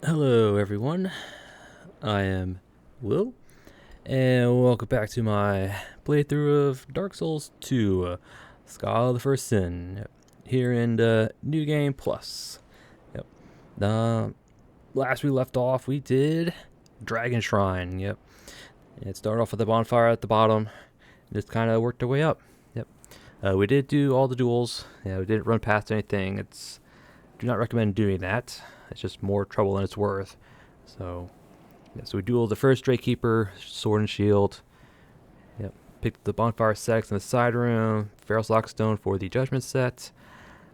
Hello everyone, I am Will, and welcome back to my playthrough of Dark Souls 2, Scholar of the First Sin, here in New Game Plus. Yep. Last we left off, we did Dragon Shrine, yep. It started off with the bonfire at the bottom, just kind of worked our way up, yep. We did do all the duels, yeah, we didn't run past anything. Do not recommend doing that. It's just more trouble than it's worth. So, yeah, so we dueled the first Drake Keeper, sword and shield. Yep. Picked the bonfire sex in the side room, Feral's Lockstone for the judgment set.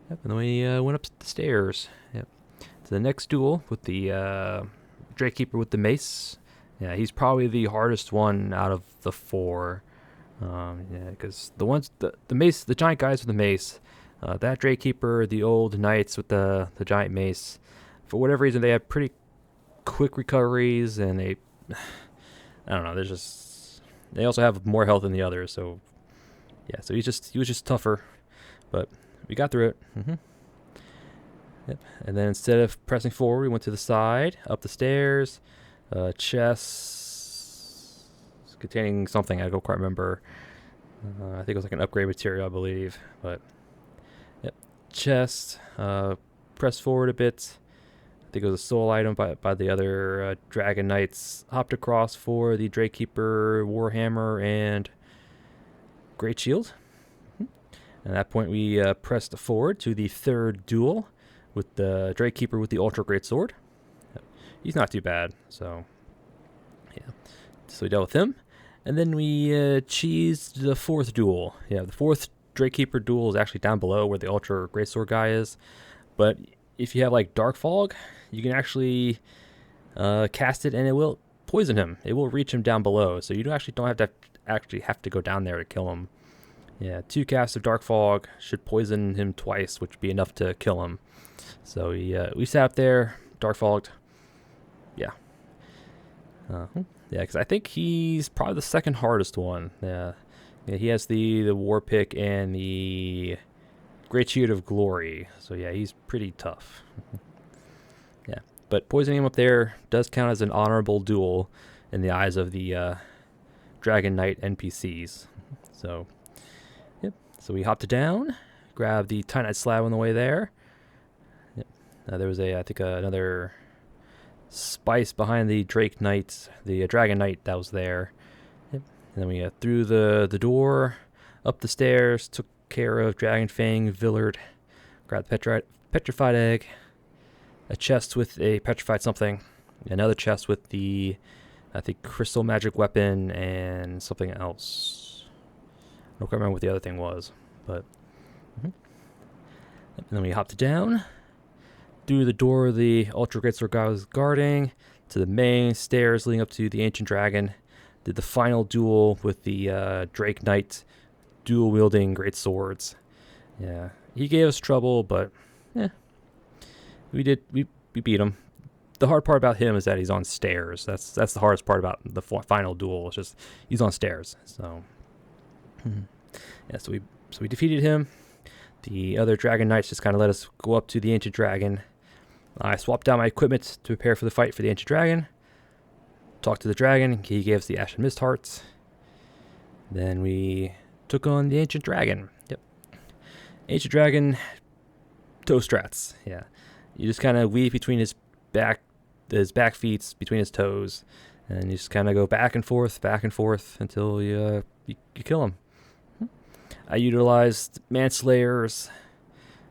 Yep. And then we went up the stairs. Yep. To the next duel with the Drake Keeper with the mace. Yeah, he's probably the hardest one out of the four. Yeah, because the mace, the giant guys with the mace. That Drake Keeper, the old knights with the giant mace, for whatever reason, they have pretty quick recoveries, and I don't know, they also have more health than the others, so, yeah, so he was just tougher, but we got through it. Yep. And then instead of pressing forward, we went to the side, up the stairs, chests containing something, I don't quite remember. I think it was like an upgrade material, I believe, but, yep, chest, press forward a bit. I think it was a soul item by the other Dragon Knights. Hopped across for the Drake Keeper, Warhammer, and Great Shield. And at that point, we pressed forward to the third duel with the Drake Keeper with the Ultra Great Sword. He's not too bad, so yeah. So we dealt with him. And then we cheesed the fourth duel. Yeah, the fourth Drake Keeper duel is actually down below where the Ultra Great Sword guy is. But if you have like Dark Fog, you can actually cast it and it will poison him. It will reach him down below, so you don't have to go down there to kill him. Yeah, 2 casts of Dark Fog should poison him twice, which would be enough to kill him. So we sat up there, Dark Fogged. Yeah. Yeah, because I think he's probably the second hardest one. Yeah, he has the War Pick and the Great Shield of Glory. So yeah, he's pretty tough. Yeah, but poisoning him up there does count as an honorable duel in the eyes of the Dragon Knight NPCs. So, yep. So we hopped down, grabbed the Titanite slab on the way there. Yep. There was I think another spice behind the Drake Knight, the Dragon Knight that was there. Yep. And then we through the door, up the stairs, took care of Dragon Fang, Villard, grabbed the petrified egg, a chest with a petrified something, another chest with the, I think, crystal magic weapon, and something else. I don't quite remember what the other thing was, but. And then we hopped down, through the door the Ultra Great Sword guy was guarding, to the main stairs leading up to the Ancient Dragon, did the final duel with the Drake Knight, dual wielding great swords. Yeah, he gave us trouble, but yeah, we beat him. The hard part about him is that he's on stairs. That's the hardest part about the final duel. It's just he's on stairs. So yeah, so we defeated him. The other Dragon Knights just kind of let us go up to the Ancient Dragon. I swapped out my equipment to prepare for the fight for the Ancient Dragon. Talked to the dragon. He gave us the Ashen Mist Hearts. Then we took on the Ancient Dragon. Yep. Ancient Dragon, toe strats. Yeah. You just kind of weave between his back feet, between his toes, and you just kind of go back and forth until you kill him. I utilized Manslayers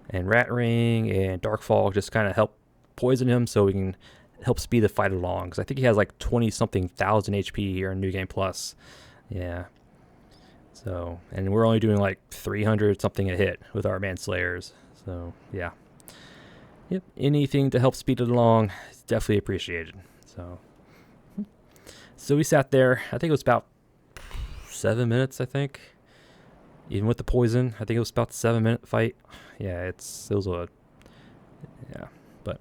and Rat Ring and Dark Fog just kind of help poison him so we can help speed the fight along. Because I think he has like 20-something thousand HP here in New Game Plus. Yeah. So, and we're only doing like 300 something a hit with our Manslayers. So, yeah. Yep, anything to help speed it along is definitely appreciated. So we sat there. I think it was about 7 minutes, I think. Even with the poison, I think it was about a 7-minute fight. Yeah, but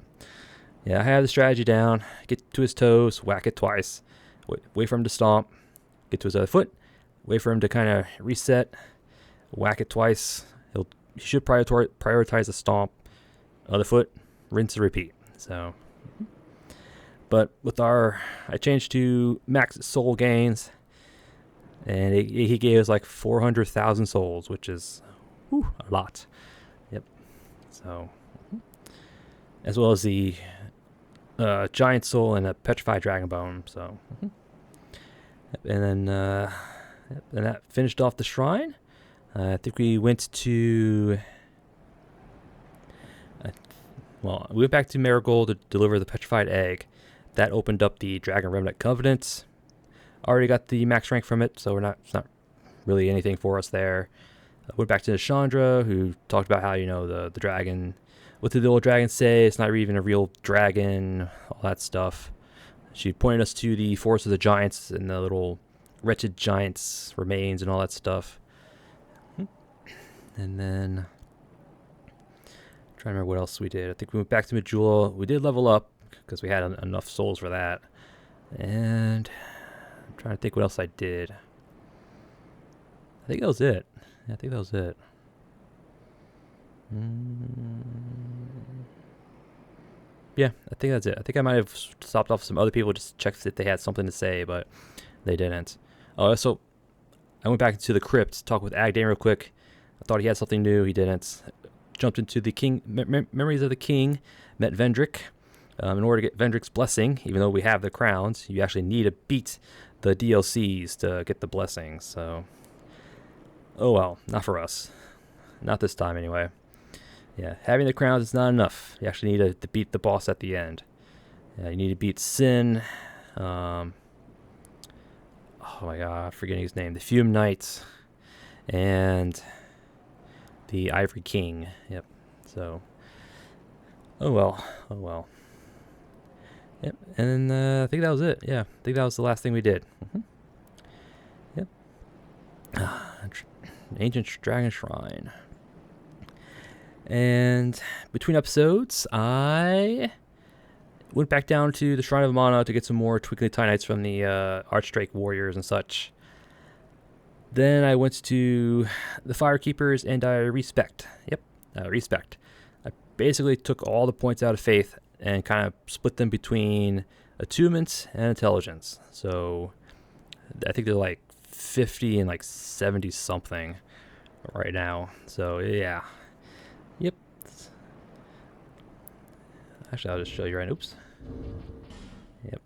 yeah, I had the strategy down. Get to his toes, whack it twice, wait for him to stomp, get to his other foot, wait for him to kind of reset, whack it twice. He should prioritize the stomp, other foot, rinse and repeat. So But with I changed to max soul gains, and he gave us like 400,000 souls, which is a lot. Yep. So, as well as the giant soul and a petrified dragon bone. So, and then and that finished off the shrine. I think we went to. We went back to Marigold to deliver the petrified egg. That opened up the Dragon Remnant Covenant. Already got the max rank from it, so it's not really anything for us there. Went back to Chandra, who talked about how, the dragon, what did the old dragon say? It's not even a real dragon, all that stuff. She pointed us to the Forest of the Giants and the little wretched giants remains and all that stuff. And then, I'm trying to remember what else we did. I think we went back to Majula. We did level up because we had enough souls for that. And I'm trying to think what else I did. I think that was it. Yeah, I think that was it. Yeah, I think that's it. I think I might have stopped off some other people just checked if they had something to say, but they didn't. So I went back into the crypt to talk with Agdan real quick. I thought he had something new. He didn't. Jumped into the king memories of the king. Met Vendrick. In order to get Vendrick's blessing, even though we have the crowns, you actually need to beat the DLCs to get the blessings. So, oh well, not for us. Not this time anyway. Yeah, having the crowns is not enough. You actually need to beat the boss at the end. Yeah, you need to beat Sin. Oh my god, I'm forgetting his name. The Fume Knight. And the Ivory King. Yep. So, oh well. Yep. And I think that was it. Yeah, I think that was the last thing we did. Yep. Ancient Dragon Shrine. And between episodes, I went back down to the Shrine of Mana to get some more Twinkling Tinites from the Archdrake Warriors and such. Then I went to the Firekeepers and I respect. Yep, respect. I basically took all the points out of Faith and kind of split them between attunement and intelligence. So I think they're like 50 and like 70 something right now. So yeah. Yep. Actually, I'll just show you right. Oops. Yep.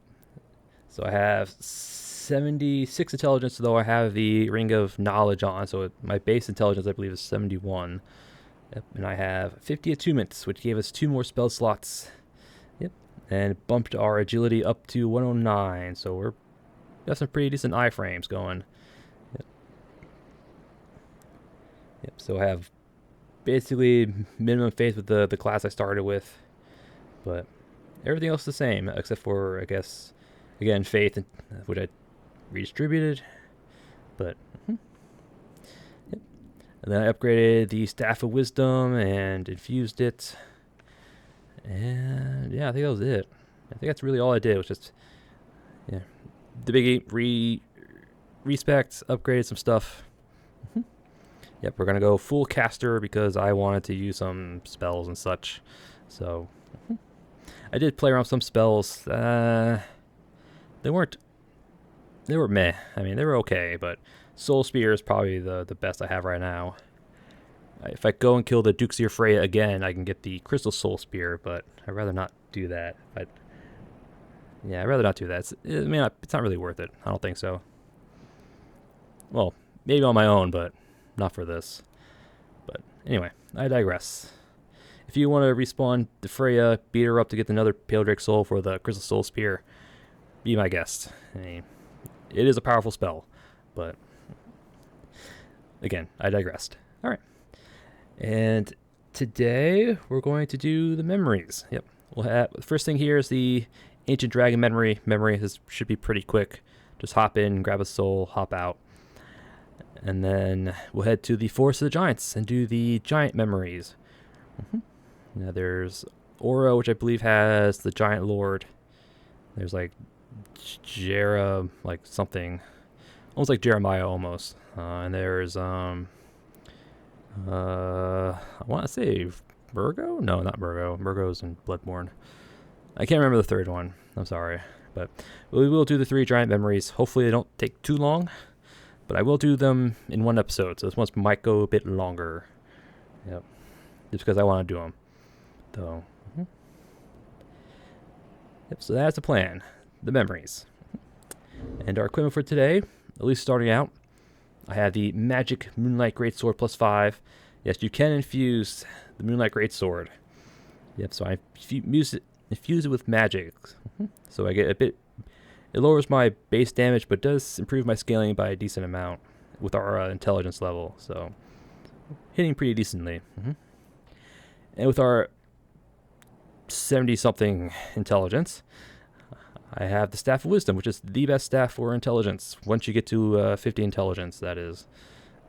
So I have 76 intelligence, though I have the Ring of Knowledge on. So my base intelligence, I believe, is 71. Yep. And I have 50 attunements, which gave us 2 more spell slots. Yep. And bumped our agility up to 109. So we got some pretty decent iframes going. Yep. Yep. So I have basically minimum faith with the class I started with, but everything else is the same except for, I guess, again, faith, which I redistributed. But yep. And then I upgraded the Staff of Wisdom and infused it, and yeah, I think that was it. I think that's really all I did, was just the big respect, upgraded some stuff. Yep, we're going to go full caster because I wanted to use some spells and such. So, I did play around with some spells. They were meh. I mean, they were okay, but Soul Spear is probably the best I have right now. If I go and kill the Duxier Freya again, I can get the Crystal Soul Spear, but I'd rather not do that. I'd rather not do that. It's not really worth it. I don't think so. Well, maybe on my own, but not for this. But anyway, I digress. If you want to respawn the Freya, beat her up to get another Pale Drake Soul for the Crystal Soul Spear, be my guest. I mean, it is a powerful spell, but again, I digressed. All right. And today we're going to do the memories. Yep. The first thing here is the Ancient Dragon memory. This should be pretty quick. Just hop in, grab a soul, hop out. And then we'll head to the Forest of the Giants and do the giant memories. Now there's Aura, which I believe has the Giant Lord. There's like like something, almost like Jeremiah almost. And there's I want to say Virgo? No, not Virgo. Virgo's in Bloodborne. I can't remember the third one. I'm sorry. But we will do the 3 giant memories. Hopefully they don't take too long. But I will do them in one episode. So this one might go a bit longer. Yep. Just because I want to do them. So, yep, so that's the plan. The memories. And our equipment for today, at least starting out, I have the Magic Moonlight Greatsword +5. Yes, you can infuse the Moonlight Greatsword. Yep, so I infuse it with magic. So I get a bit, it lowers my base damage, but does improve my scaling by a decent amount with our intelligence level. So hitting pretty decently. And with our 70-something intelligence, I have the Staff of Wisdom, which is the best staff for intelligence. Once you get to 50 intelligence, that is.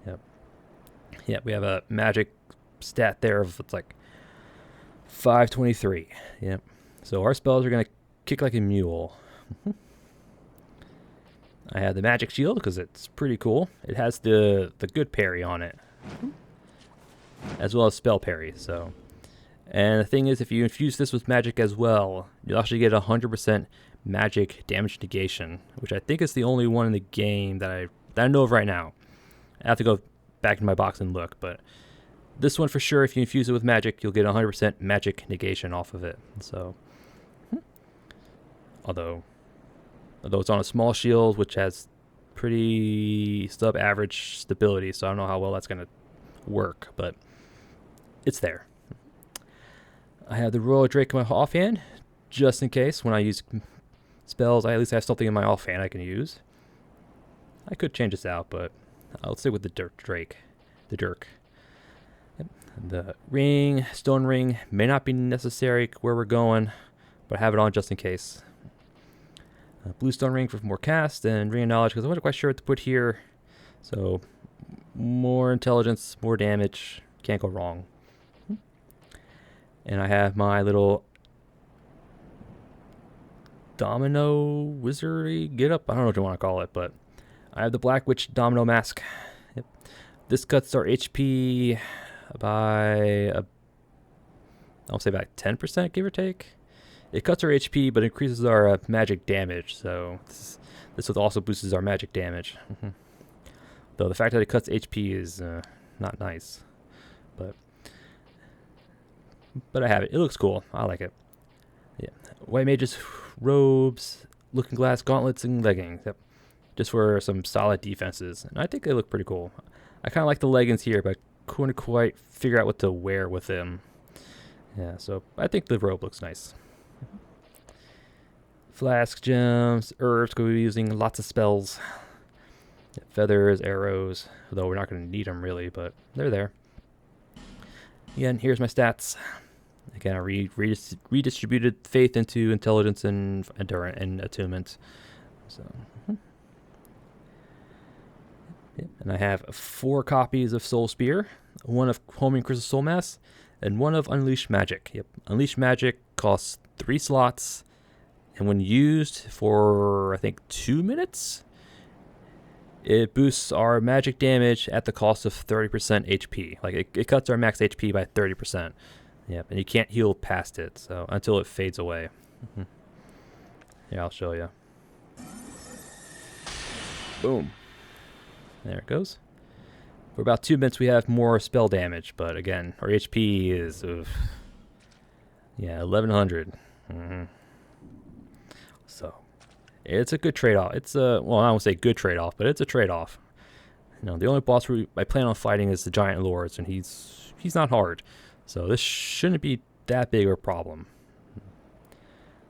Yep. Yeah, we have a magic stat there of, it's like 523. Yep. So our spells are going to kick like a mule. I have the magic shield because it's pretty cool. It has the good parry on it, as well as spell parry. So, and the thing is, if you infuse this with magic as well, you'll actually get 100% magic damage negation, which I think is the only one in the game that I know of right now. I have to go back in my box and look, but this one for sure, if you infuse it with magic, you'll get 100% magic negation off of it. So, although it's on a small shield, which has pretty sub-average stability, so I don't know how well that's going to work, but it's there. I have the Royal Drake in my offhand, just in case when I use spells, I at least have something in my offhand I can use. I could change this out, but I'll stick with the Drake. The Dirk. Yep. The ring, stone ring, may not be necessary where we're going, but I have it on just in case. Blue stone ring for more cast, and ring of knowledge because I wasn't quite sure what to put here. So more intelligence, more damage, can't go wrong. And I have my little domino wizardry get up. I don't know what you want to call it, but I have the Black Witch domino mask. Yep. This cuts our HP by I'll say about 10%, give or take. It cuts our HP, but increases our magic damage. So this also boosts our magic damage. Though the fact that it cuts HP is not nice, but I have it. It looks cool. I like it. Yeah, White Mage's robes, looking glass, gauntlets, and leggings. Yep, just for some solid defenses, and I think they look pretty cool. I kind of like the leggings here, but couldn't quite figure out what to wear with them. Yeah, so I think the robe looks nice. Flask, gems, herbs. We'll be using lots of spells. Yeah, feathers, arrows. Although we're not going to need them really, but they're there. Again, here's my stats. Again, I redistributed faith into intelligence and attunement. So, yeah. And I have 4 copies of Soul Spear, 1 of Homing Crystal Soul Mass, and 1 of Unleashed Magic. Yep, Unleashed Magic costs 3 slots, and when used for I think 2 minutes, it boosts our magic damage at the cost of 30% HP. Like it cuts our max HP by 30%. Yep, and you can't heal past it, so until it fades away. Here, I'll show you. Boom. There it goes. For about 2 minutes, we have more spell damage, but again, our HP is, yeah, 1100. So, it's a good trade-off. It's a, well, I won't say good trade-off, but it's a trade-off. You know, the only boss I plan on fighting is the Giant Lords, and he's not hard. So this shouldn't be that big of a problem.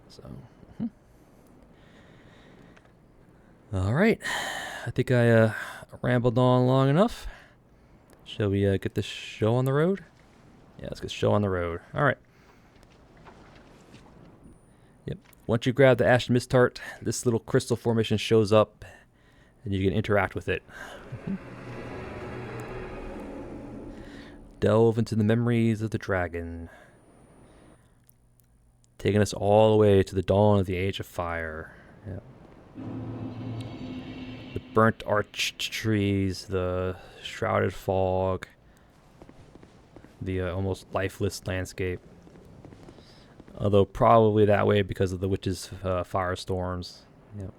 So, all right. I think I rambled on long enough. Shall we get this show on the road? Yeah, let's get the show on the road. All right. Yep. Once you grab the Ashen Mist Tart, this little crystal formation shows up, and you can interact with it. Delve into the memories of the dragon, taking us all the way to the dawn of the Age of Fire. Yep. The burnt arch trees, the shrouded fog, the almost lifeless landscape. Although probably that way because of the witch's firestorms. Yep.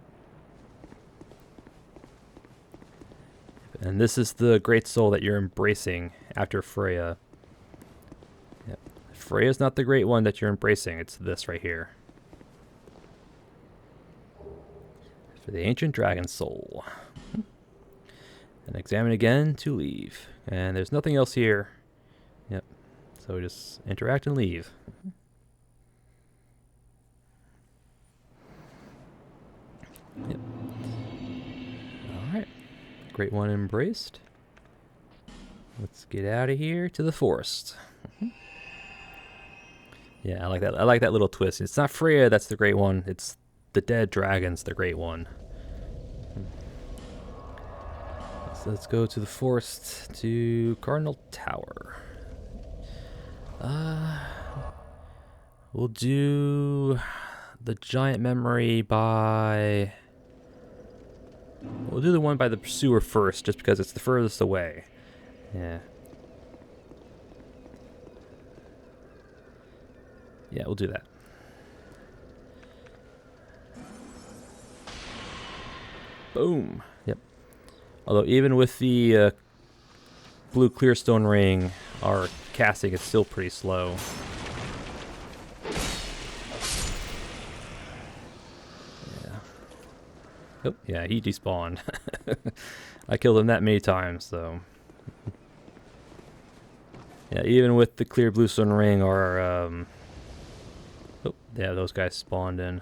And this is the great soul that you're embracing after Freya. Yep. Freya's not the great one that you're embracing. It's this right here. For the ancient dragon soul. And examine again to leave. And there's nothing else here. Yep. So just interact and leave. Yep. Alright. Great one embraced. Let's get out of here to the forest. Yeah, I like that. I like that little twist. It's not Freya that's the great one. It's the dead dragon's the great one. So let's go to the forest to Cardinal Tower. We'll do the giant memory by... We'll do the one by the pursuer first, just because it's the furthest away. Yeah. Yeah, we'll do that. Boom. Yep. Although even with the blue clearstone ring, our casting is still pretty slow. Yeah. Oh, yeah, he despawned. I killed him that many times, so... Yeah, even with the clear bluestone ring, our... Oh, yeah, those guys spawned in.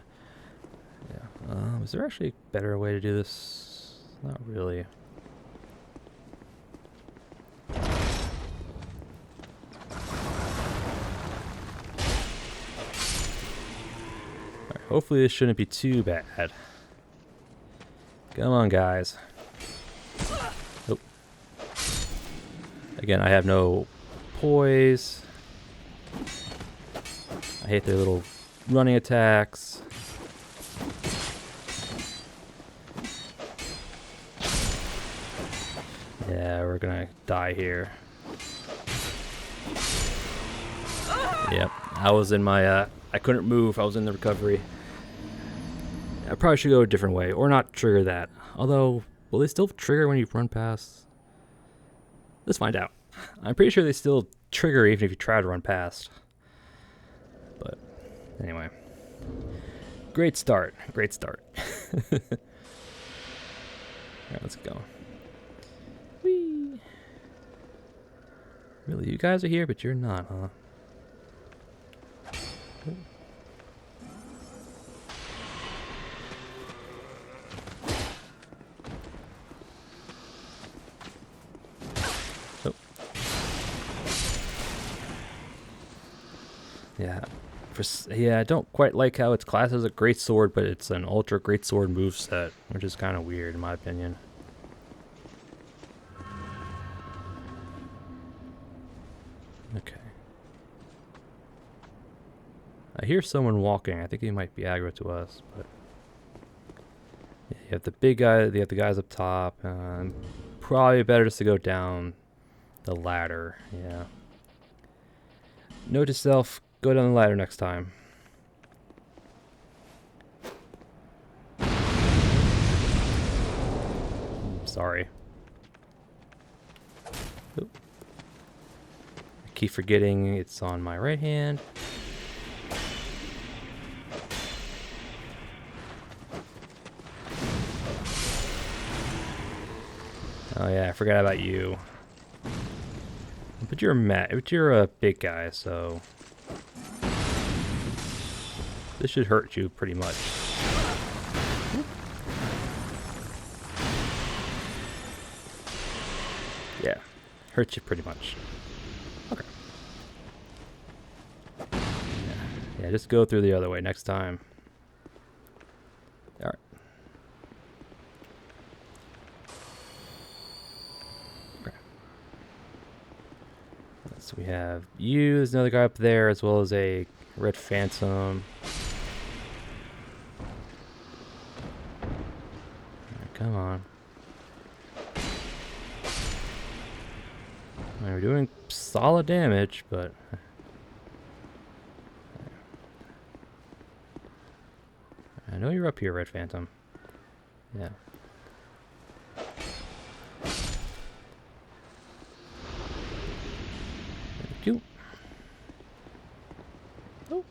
Yeah. Is there actually a better way to do this? Not really. Alright, hopefully this shouldn't be too bad. Come on, guys. Oh. Again, I have no poise. I hate their little running attacks. Yeah, we're gonna die here. Yep, I was in my, I couldn't move, I was in the recovery. I probably should go a different way, or not trigger that. Although, will they still trigger when you run past? Let's find out. I'm pretty sure they still trigger even if you try to run past. But, anyway. Great start, great start. Alright, let's go. Whee! Really, you guys are here, but you're not, huh? Oh. Yeah, I don't quite like how it's classed as a great sword, but it's an ultra great sword moveset, which is kind of weird in my opinion. Okay. I hear someone walking. I think he might be aggro to us, but yeah, you have the big guy. You have the guys up top. Probably better just to go down the ladder. Yeah. Note to self: go down the ladder next time. Sorry. Oop. I keep forgetting it's on my right hand. Oh yeah, I forgot about you. But you're a big guy, so this should hurt you pretty much. Yeah, hurts you pretty much. Okay. Yeah, just go through the other way next time. All right. So we have you, there's another guy up there, as well as a red phantom. Right, come on. Right, we're doing solid damage, but I know you're up here, Red Phantom. Yeah. Thank you. Oh.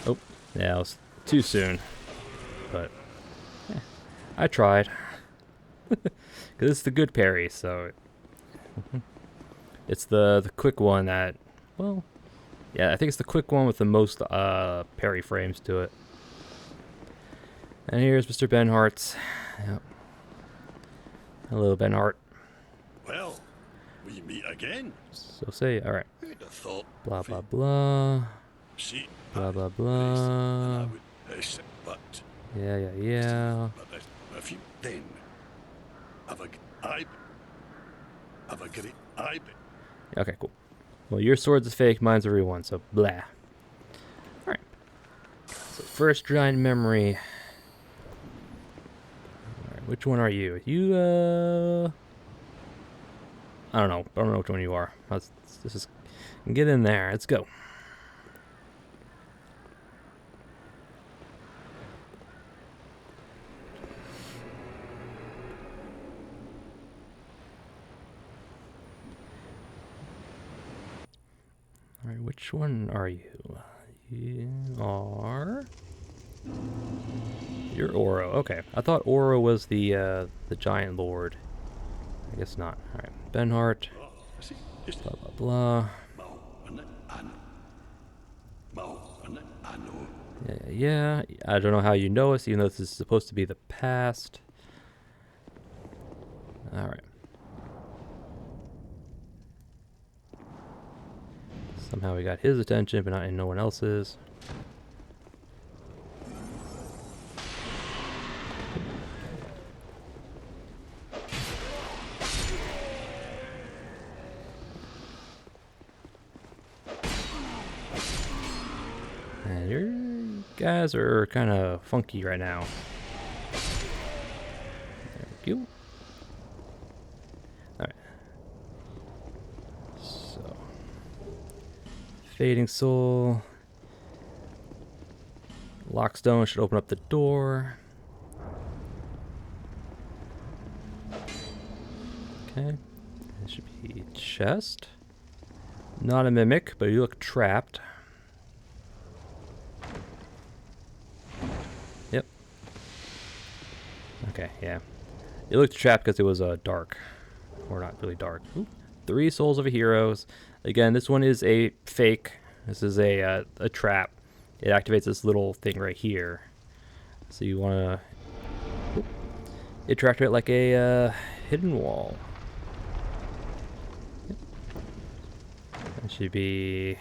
Oh, yeah, it was too soon. But yeah, I tried. Because it's the good parry, so it's the quick one that, well, yeah, I think it's the quick one with the most parry frames to it. And here's Mr. Benhart. Yep. Hello, Benhart. Well, we meet again. So say, all right. Who'd have thought? Blah blah blah. See, Blah blah I blah. would, but Yeah. but if you then have a great eye. Okay, cool. Well, your sword's a fake, mine's a real one, so blah. All right. So first giant memory. All right, which one are you? You I don't know. I don't know which one you are. Let's just get in there. Let's go. All right, which one are you? You're Oro. Okay, I thought Oro was the giant lord. I guess not. All right, Benhart. Blah blah blah. Yeah. I don't know how you know us, even though this is supposed to be the past. All right. Somehow we got his attention, but not no one else's. And your guys are kind of funky right now. Thank you. Alright. So. Fading Soul. Lockstone should open up the door. Okay. It should be chest. Not a mimic, but you look trapped. Yep. Okay, yeah. It looked trapped because it was dark. Or not really dark. Ooh. 3 Souls of a Heroes. Again, this one is a fake. This is a trap. It activates this little thing right here. So you want to interact with it like a hidden wall. Yep. It should be...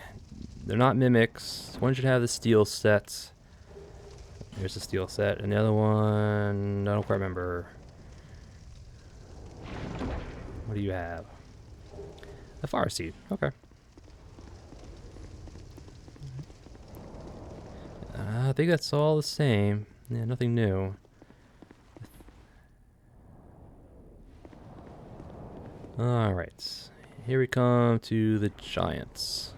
They're not mimics. One should have the steel set. Here's the steel set. And the other one... I don't quite remember. What do you have? A fire seed. Okay. I think that's all the same. Yeah, nothing new. Alright. Here we come to the giants.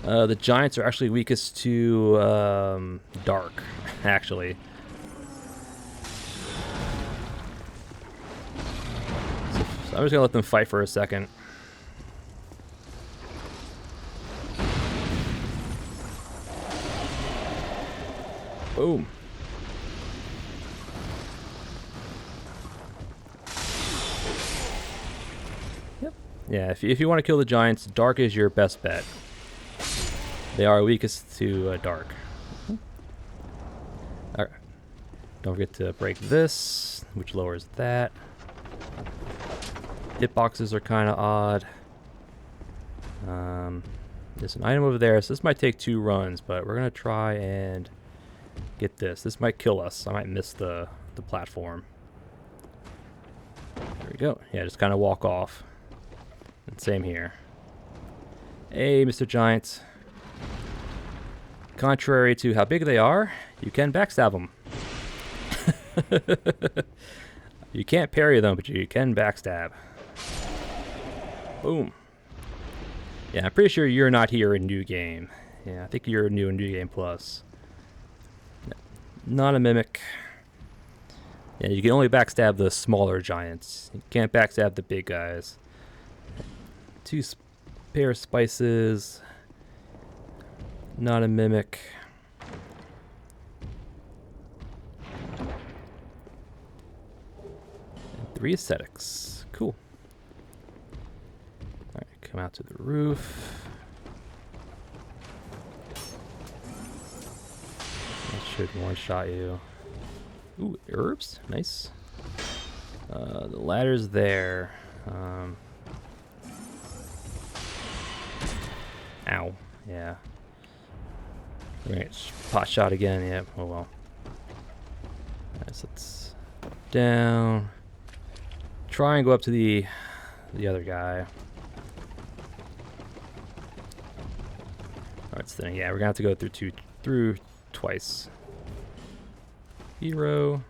The giants are actually weakest to dark, actually. So I'm just gonna let them fight for a second. Boom. Yep. Yeah, if you want to kill the giants, dark is your best bet. They are weakest to dark. Alright. Don't forget to break this, which lowers that. Hitboxes are kind of odd. There's an item over there, so this might take 2 runs, but we're going to try and get this. This might kill us. I might miss the platform. There we go. Yeah, just kind of walk off. And same here. Hey, Mr. Giant. Contrary to how big they are, you can backstab them. You can't parry them, but you can backstab. Boom. Yeah, I'm pretty sure you're not here in New Game. Yeah, I think you're new in New Game Plus. Not a mimic. Yeah, you can only backstab the smaller giants. You can't backstab the big guys. 2 pair of spices. Not a mimic. And 3 ascetics. Cool. Alright, come out to the roof. That should one-shot you. Ooh, herbs? Nice. The ladder's there. Ow. Yeah. Alright, pot shot again. Yep. Oh well. Alright, so let's down. Try and go up to the other guy. Alright, so then, yeah, we're gonna have to go through twice. Hero.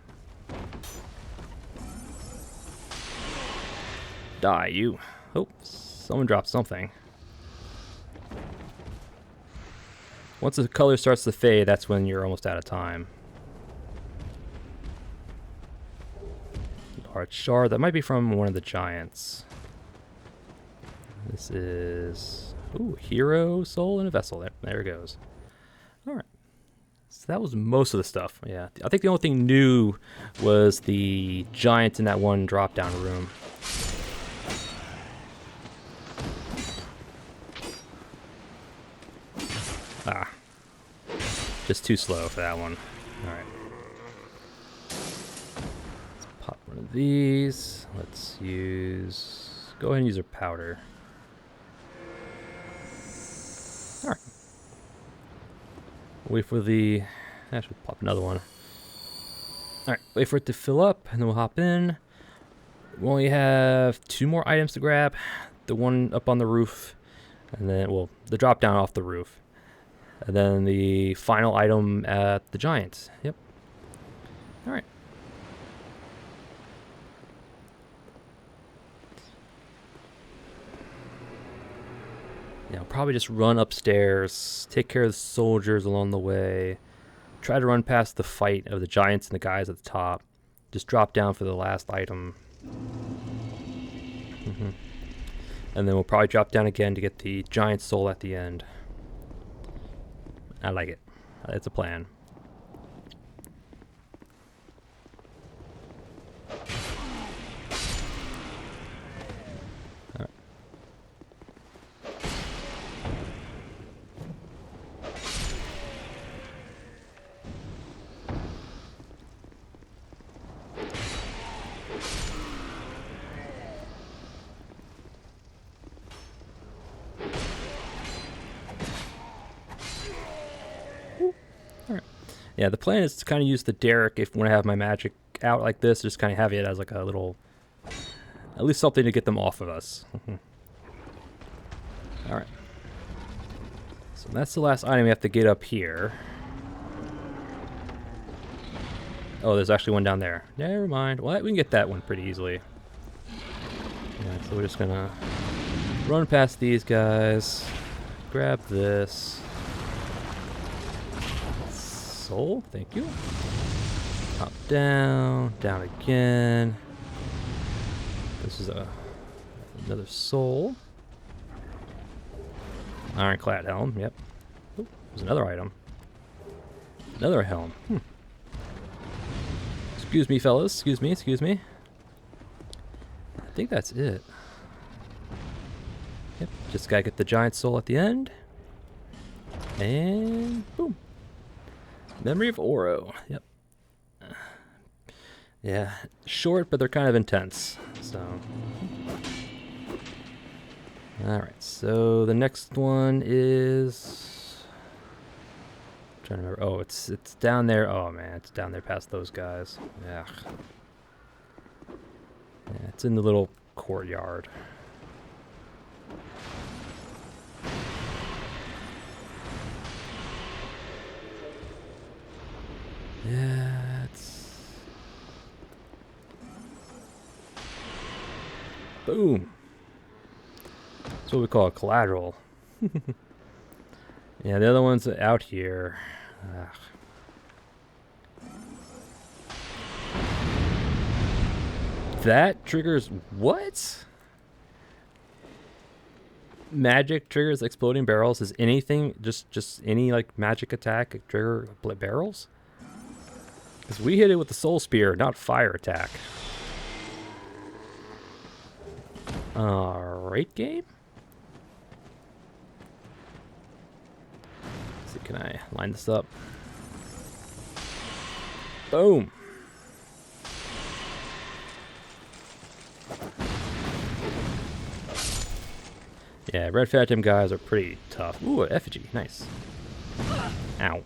Die, you. Oh, someone dropped something. Once the color starts to fade, that's when you're almost out of time. Large shard. That might be from one of the giants. This is... Ooh, hero, soul, and a vessel. There it goes. Alright. So that was most of the stuff. Yeah, I think the only thing new was the giant in that one drop-down room. Ah. Just too slow for that one. Alright. Let's pop one of these. Let's use... Go ahead and use our powder. Alright. Wait for the... Actually, pop another one. Alright, wait for it to fill up, and then we'll hop in. We only have 2 more items to grab. The one up on the roof, and then, well, the drop down off the roof. And then the final item at the giant. Yep. Alright. Yeah, I'll probably just run upstairs, take care of the soldiers along the way, try to run past the fight of the giants and the guys at the top, just drop down for the last item. And then we'll probably drop down again to get the giant soul at the end. I like it. It's a plan. All right. Yeah, the plan is to kind of use the derrick if when I have my magic out like this, just kind of have it as like a little, at least something to get them off of us. Alright. So that's the last item we have to get up here. Oh, there's actually one down there. Never mind. Well, we can get that one pretty easily. Yeah, so we're just gonna run past these guys, grab this. Soul, thank you. Up, down, down again. This is another soul. Ironclad helm, yep. Oh, there's another item. Another helm. Excuse me, fellas. Excuse me, excuse me. I think that's it. Yep, just gotta get the giant soul at the end. And boom. Memory of Oro. Yep. Yeah, short, but they're kind of intense. So, all right. So the next one is. I'm trying to remember. Oh, it's down there. Oh man, it's down there past those guys. Yeah. Yeah, it's in the little courtyard. Yeah, it's... Boom. That's what we call a collateral. Yeah, the other one's out here. Ugh. That triggers what? Magic triggers exploding barrels. Is anything just any like magic attack trigger barrels? Because we hit it with the soul spear, not fire attack. Alright, game. Let's see, can I line this up? Boom. Yeah, red phantom guys are pretty tough. Ooh, an effigy. Nice. Ow.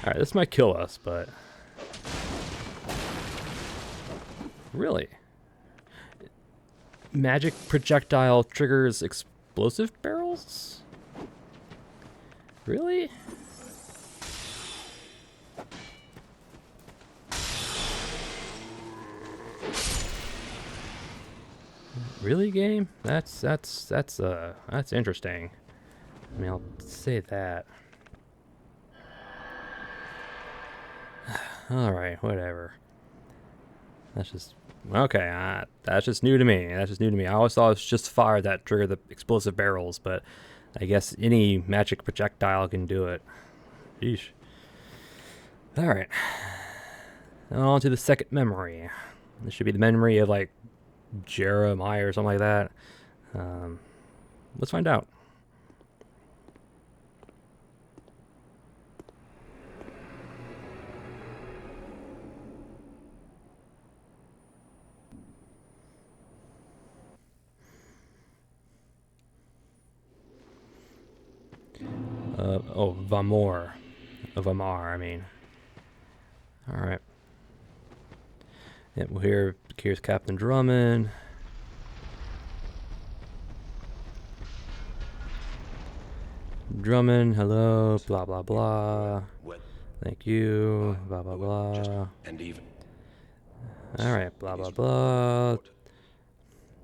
Alright, this might kill us, but... Really? Magic projectile triggers explosive barrels? Really? Really, game? That's interesting. I mean, I'll say that. All right, whatever. That's just okay. That's just new to me. That's just new to me. I always thought it was just fire that triggered the explosive barrels, but I guess any magic projectile can do it. Yeesh. All right. Now on to the second memory. This should be the memory of like Jeremiah or something like that. Let's find out. Oh, Vamor. Vamar, I mean. Alright. Yep, well here's Captain Drummond. Drummond, hello, blah blah blah. Thank you, blah blah blah. And even. Alright, blah blah blah.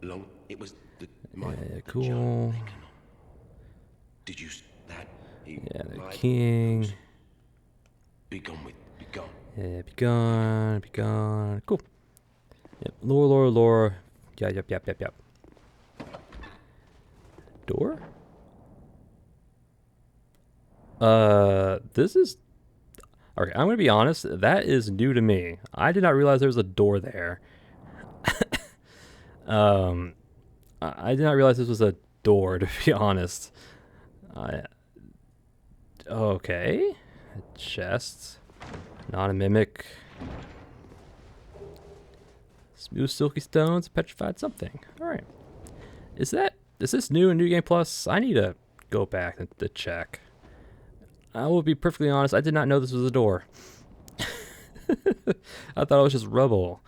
Long. It was the. Yeah, cool. Did you that? Yeah, the king. Be gone with. Be gone. Yeah, be gone. Be gone. Cool. Yep. Lore. Yeah, yep. Door? This is... Okay, I'm gonna be honest. That is new to me. I did not realize there was a door there. I did not realize this was a door, to be honest. Okay. Chests. Not a mimic. Smooth silky stones, petrified something. Alright. Is this new in New Game Plus? I need to go back and to check. I will be perfectly honest, I did not know this was a door. I thought it was just rubble.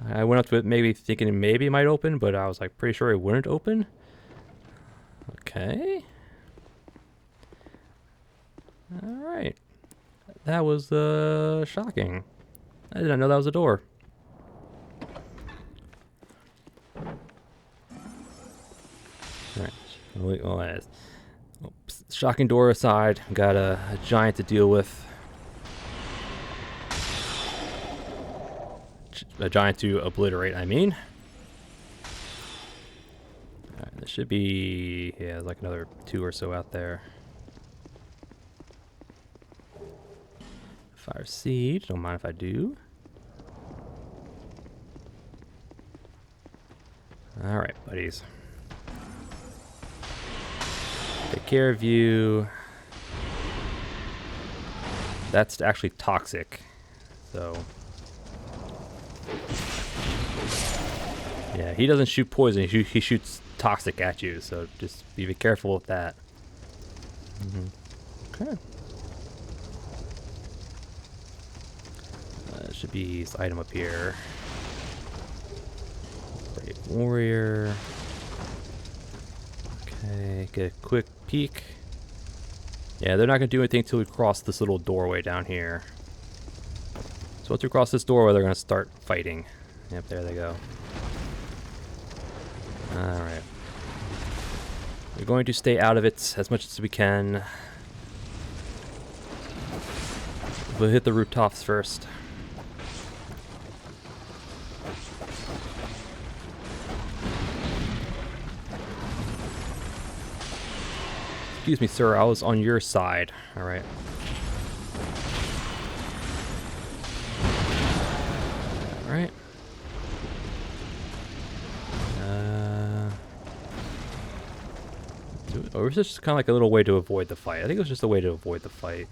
I went up to it maybe thinking maybe it might open, but I was like pretty sure it wouldn't open. Okay. Alright. That was shocking. I did not know that was a door. Alright. Shocking door aside, got a giant to deal with. A giant to obliterate, I mean. Alright, there should be, yeah, like another 2 or so out there. Fire siege, don't mind if I do. Alright, buddies. Take care of you. That's actually toxic. So. Yeah, he doesn't shoot poison, he shoots toxic at you, so just be careful with that. Okay. Should be this item up here. Brave warrior. Okay, get a quick peek. Yeah, they're not gonna do anything until we cross this little doorway down here. So once we cross this door, they're going to start fighting. Yep, there they go. Alright. We're going to stay out of it as much as we can. We'll hit the rooftops first. Excuse me, sir, I was on your side. Alright. Alright. Or was this just kind of like a little way to avoid the fight? I think it was just a way to avoid the fight.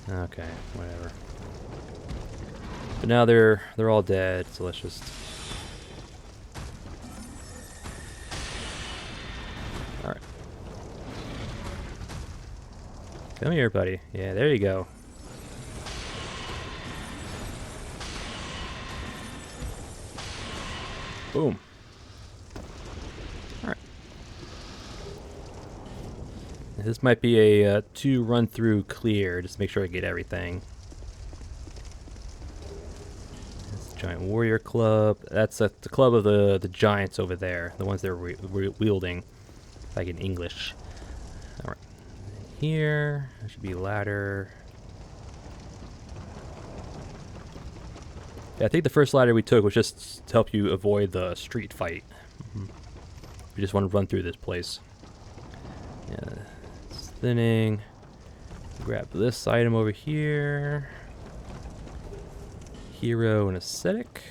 Okay, whatever. But now they're all dead, so let's just... Alright. Come here, buddy. Yeah, there you go. Boom. Alright. This might be a 2 run through clear, just to make sure I get everything. That's the Giant Warrior Club. That's the club of the giants over there, the ones they're wielding, like in English. Alright. Here, there should be a ladder. Yeah, I think the first ladder we took was just to help you avoid the street fight. We just want to run through this place. Yeah, it's thinning. Grab this item over here. Hero and Ascetic.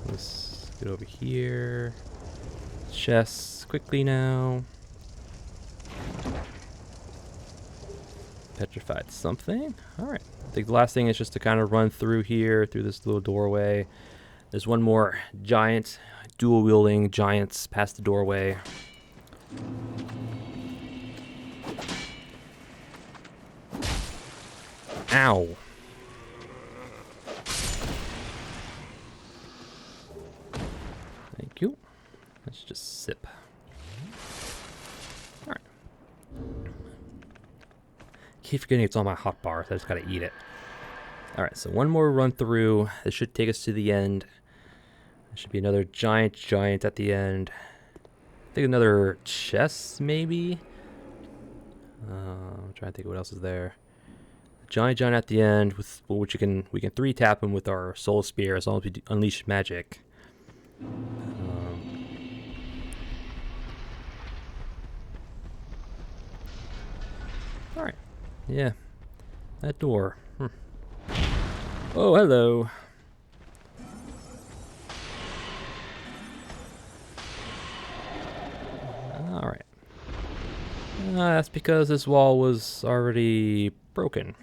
Let's get over here. Chests quickly now. Petrified something. Alright. I think the last thing is just to kind of run through here, through this little doorway. There's one more giant, dual wielding giants past the doorway. Ow. Thank you. Let's just sip. Alright. Keep forgetting it's on my hot bar, so I just gotta eat it. Alright, so one more run through. This should take us to the end. There should be another giant at the end. I think another chest, maybe? I'm trying to think of what else is there. Giant at the end, with which we can 3-tap him with our soul spear as long as we unleash magic. Alright. Yeah. That door. Oh, hello. Alright. That's because this wall was already broken.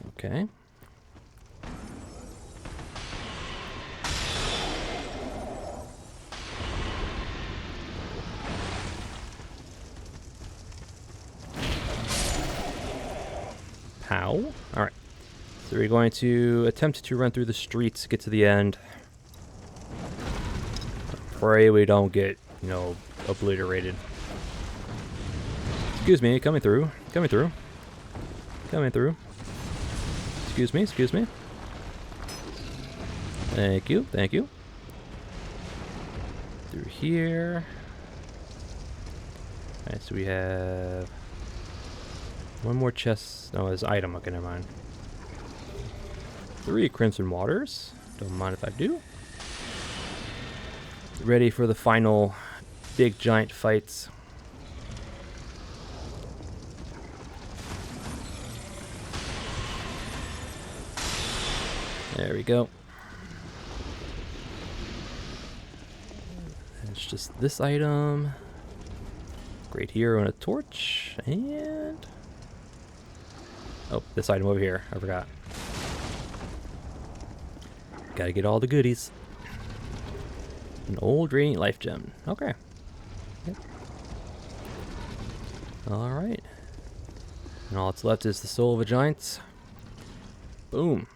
Okay. How? Alright. So we're going to attempt to run through the streets, get to the end. Pray we don't get, obliterated. Excuse me, coming through. Coming through. Coming through. Excuse me, excuse me. Thank you, thank you. Through here. Alright, so we have one more chest. No, it's item. Okay, never mind. 3 Crimson Waters. Don't mind if I do. Ready for the final big giant fights. There we go. It's just this item. Great hero and a torch. And... oh, this item over here. I forgot. Gotta get all the goodies. An old radiant life gem. Okay. Yep. Alright. And all that's left is the soul of a giant. Boom.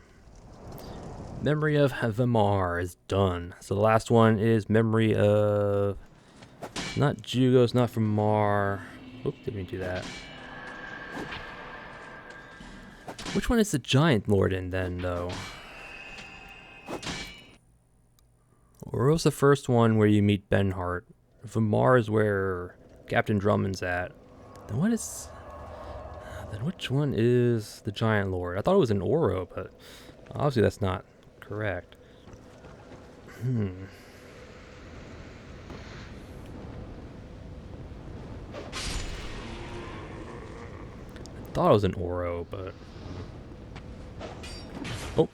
Memory of Vimar is done. So the last one is Memory of Not Jugos, not from Mar. Oop, didn't mean to do that. Which one is the Giant Lord in then, though? Or was the first one where you meet Benhart? Vamar is where Captain Drummond's at. Then what is... Then which one is the Giant Lord? I thought it was an Oro, but obviously that's not correct. I thought it was an Oro, but... Oh.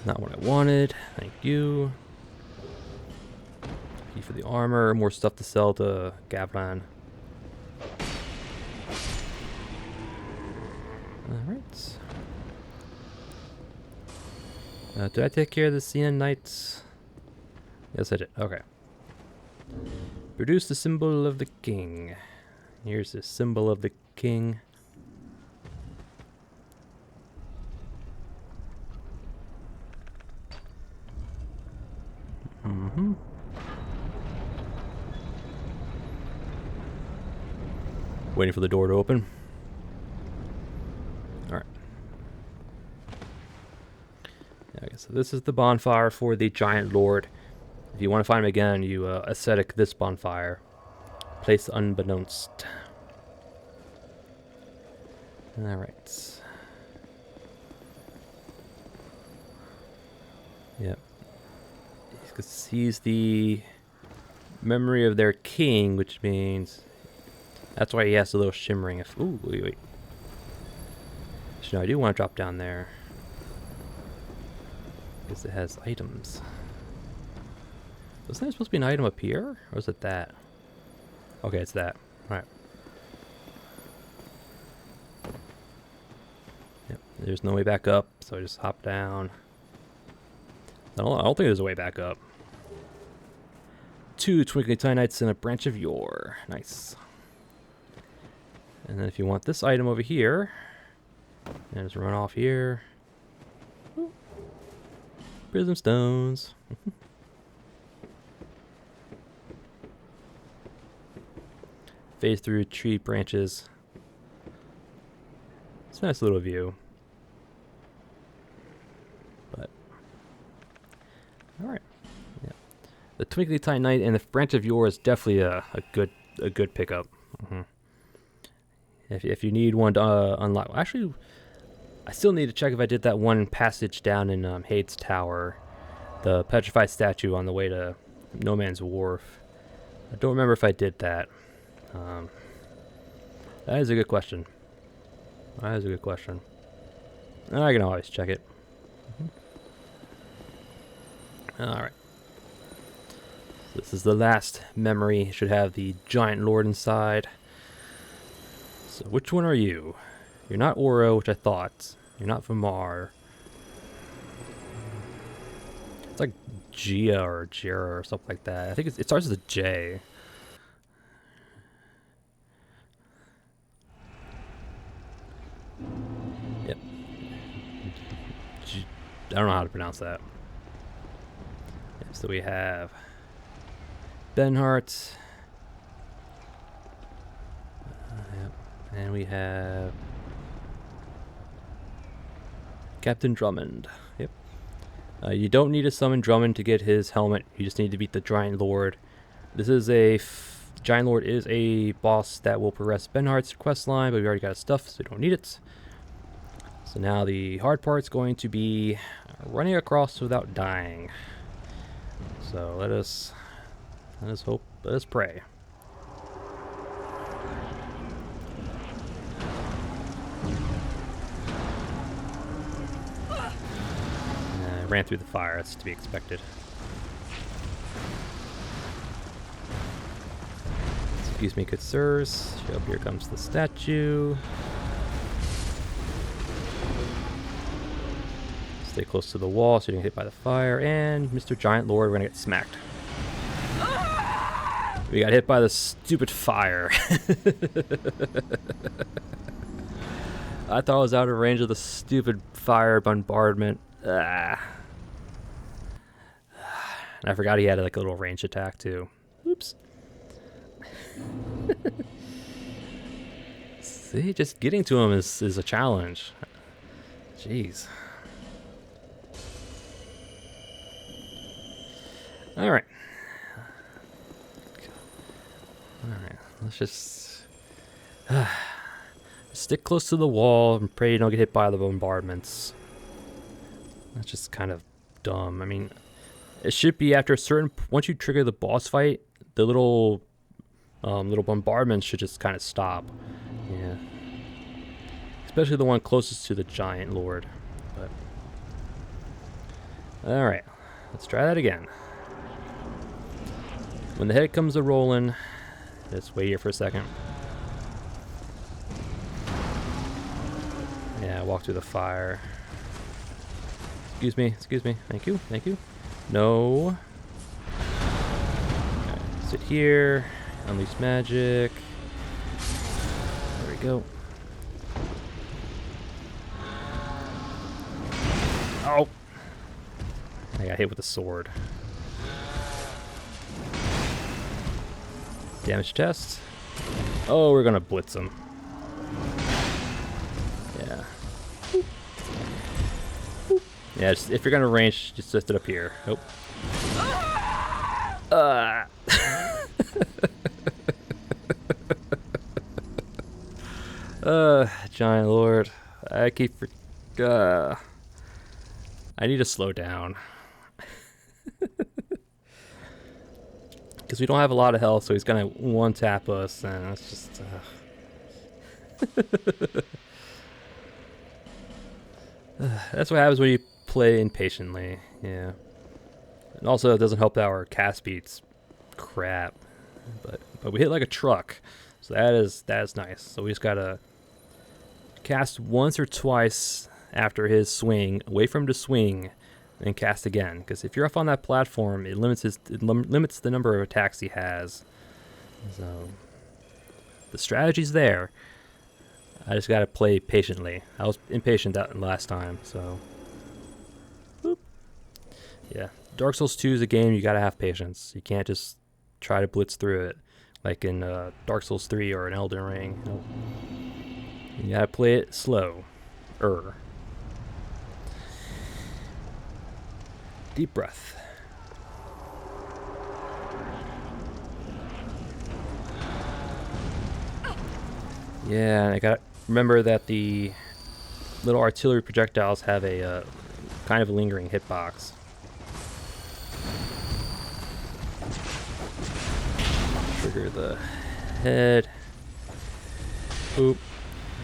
Not what I wanted. Thank you. Thank you for the armor. More stuff to sell to Gavlan. Alright. Did I take care of the CN Knights? Yes, I did. Okay. Produce the symbol of the king. Here's the symbol of the king. Waiting for the door to open. Alright. Okay, so this is the bonfire for the Giant Lord. If you want to find him again, you ascetic this bonfire. Place unbeknownst. Alright. Yep. He's the memory of their king, which means that's why he has a little shimmering. Ooh, wait. So I do want to drop down there because it has items. Wasn't there supposed to be an item up here, or was it that? Okay, it's that. All right. Yep. There's no way back up, so I just hop down. I don't think there's a way back up. 2 twinkling Tianites and a branch of yore. Nice. And then if you want this item over here, and just run off here. Prism stones. Phase through tree branches. It's a nice little view. But alright. Yeah. The Twinkly Titanite and the branch of yore is definitely a good pickup. If you need one to unlock, actually, I still need to check if I did that one passage down in Hade's Tower, the petrified statue on the way to No Man's Wharf. I don't remember if I did that. That is a good question. That is a good question. I can always check it. Alright. This is the last memory. It should have the Giant Lord inside. So which one are you? You're not Oro, which I thought. You're not Vamar. It's like Gia or Jira or something like that. I think it starts with a J. Yep. I don't know how to pronounce that. Yep, so we have Benhart. Yep. And we have Captain Drummond. Yep. You don't need to summon Drummond to get his helmet. You just need to beat the Giant Lord. This is Giant Lord is a boss that will progress Benhart's quest line, but we already got his stuff, so we don't need it. So now the hard part's going to be running across without dying. So let us hope, let us pray. Ran through the fire, that's to be expected. Excuse me, good sirs. Yep, here comes the statue. Stay close to the wall so you don't get hit by the fire. And Mr. Giant Lord, we're gonna get smacked. We got hit by the stupid fire. I thought I was out of range of the stupid fire bombardment. Ah. And I forgot he had like a little range attack too. Oops. See, just getting to him is a challenge. Jeez. Alright. Alright, let's just stick close to the wall and pray you don't get hit by the bombardments. That's just kind of dumb. I mean, it should be after a certain... Once you trigger the boss fight, the little bombardments should just kind of stop. Yeah. Especially the one closest to the giant lord. But alright, let's try that again. When the head comes a rolling, just wait here for a second. Yeah, walk through the fire. Excuse me, thank you, thank you. No. Okay, sit here, unleash magic. There we go. Oh! I got hit with a sword. Damage test. Oh, we're gonna blitz him. Yeah. Yeah, just, if you're gonna range, just lift it up here. Oh. Giant Lord. I keep... I need to slow down. Because we don't have a lot of health, so he's gonna one-tap us, and that's just... That's what happens when you play impatiently, yeah. And also, it doesn't help that our cast speed's crap. But we hit like a truck, so that is nice. So we just gotta cast once or twice after his swing, wait for him to swing, and cast again. Because if you're up on that platform, it limits the number of attacks he has. So the strategy's there. I just gotta play patiently. I was impatient that last time, so. Boop. Yeah, Dark Souls 2 is a game you gotta have patience. You can't just try to blitz through it like in Dark Souls 3 or an Elden Ring. Nope. You gotta play it slow. Deep breath. Yeah, and I gotta remember that the little artillery projectiles have a kind of lingering hitbox. Trigger the head. Oop.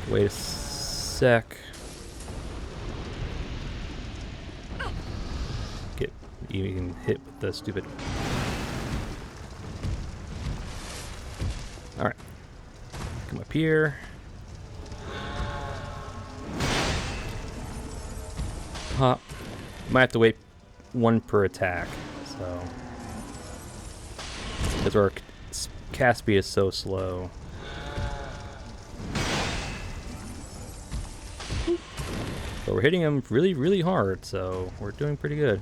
Wait a sec. Get even hit with the stupid. Alright. Come up here. Hop. Might have to wait one per attack, so. Because our cast speed is so slow. But we're hitting him really, really hard, so we're doing pretty good.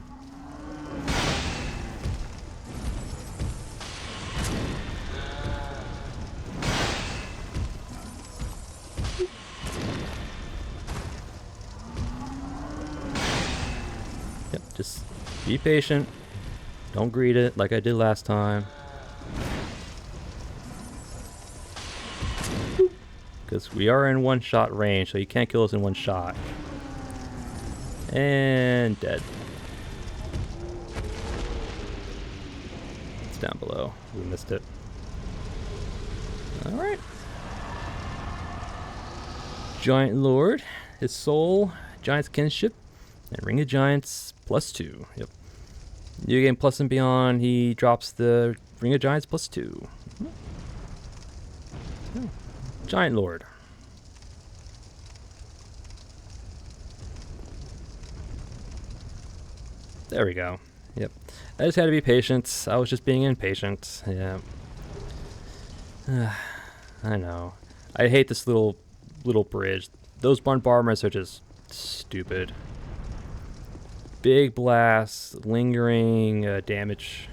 Yep, just be patient. Don't greet it like I did last time. Because we are in one-shot range, so you can't kill us in one shot. And dead. It's down below. We missed it. Alright. Giant Lord. His soul. Giant's kinship. And Ring of Giants +2. Yep. New game plus and beyond. He drops the Ring of Giants +2. Oh. Giant Lord. There we go. Yep. I just had to be patient. I was just being impatient. Yeah. I know. I hate this little bridge. Those bombardments are just stupid. big blast, lingering damage.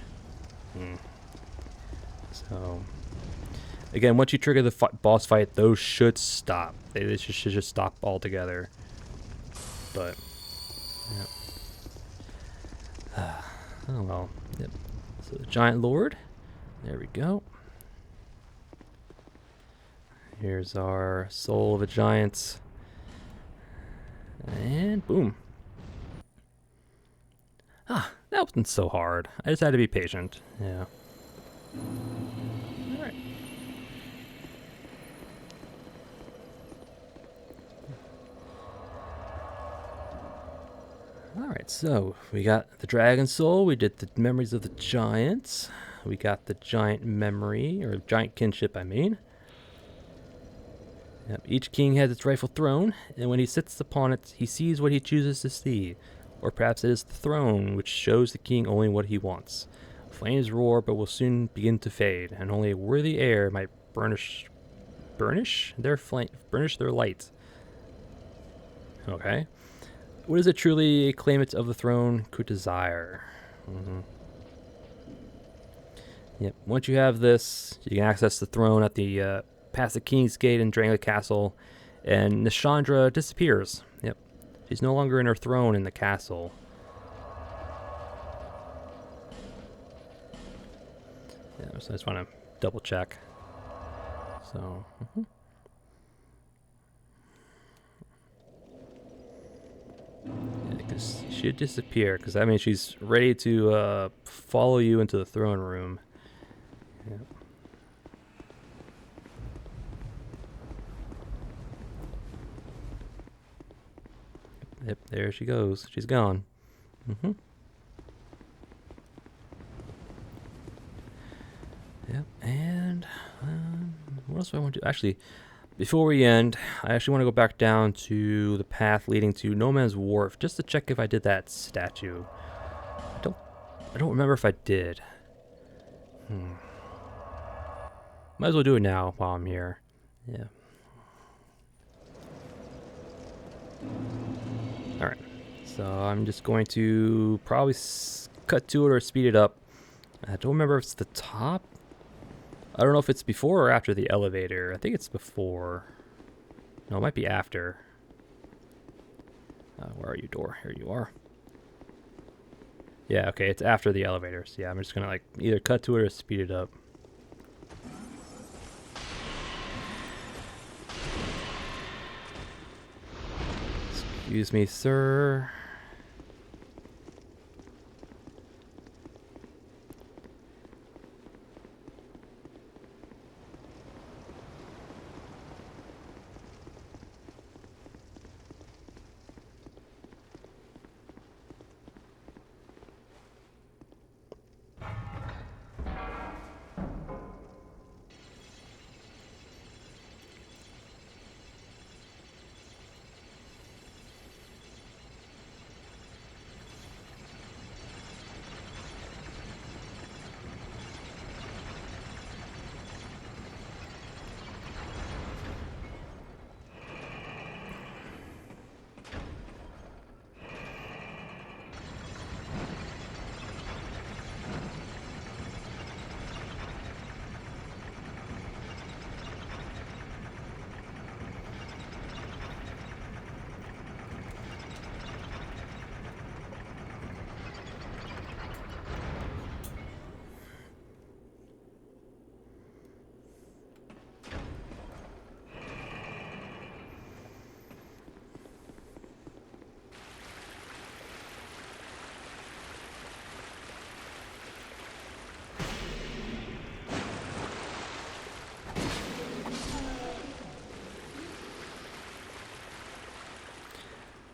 So, again, once you trigger the boss fight, those should stop. They should just stop altogether. But, yeah. Oh well. Yep. So the Giant Lord. There we go. Here's our Soul of a Giant. And boom. Ah, that wasn't so hard. I just had to be patient. Yeah. Alright. Alright, so we got the Dragon Soul, we did the Memories of the Giants, we got the Giant Memory, or Giant Kinship, I mean. Yep, each king has its rightful throne, and when he sits upon it, he sees what he chooses to see. Or perhaps it is the throne, which shows the king only what he wants. Flames roar, but will soon begin to fade, and only a worthy heir might burnish their light. Okay. What is it truly a claimant of the throne could desire? Yep. Once you have this, you can access the throne at the past the King's Gate in Drangelic Castle, and Nishandra disappears. Yep. She's no longer in her throne in the castle. Yeah, so I just want to double check. So. Because she should disappear, because that means she's ready to follow you into the throne room. Yep. Yep, there she goes. She's gone. Yep, and what else do I want to do? Actually, before we end, I actually want to go back down to the path leading to No Man's Wharf just to check if I did that statue. I don't remember if I did. Might as well do it now while I'm here. Yeah. Alright. So I'm just going to probably cut to it or speed it up. I don't remember if it's the top. I don't know if it's before or after the elevator. I think it's before. No, it might be after. Where are you, door? Here you are. Yeah, okay, it's after the elevators. Yeah, I'm just gonna like either cut to it or speed it up. Excuse me, sir.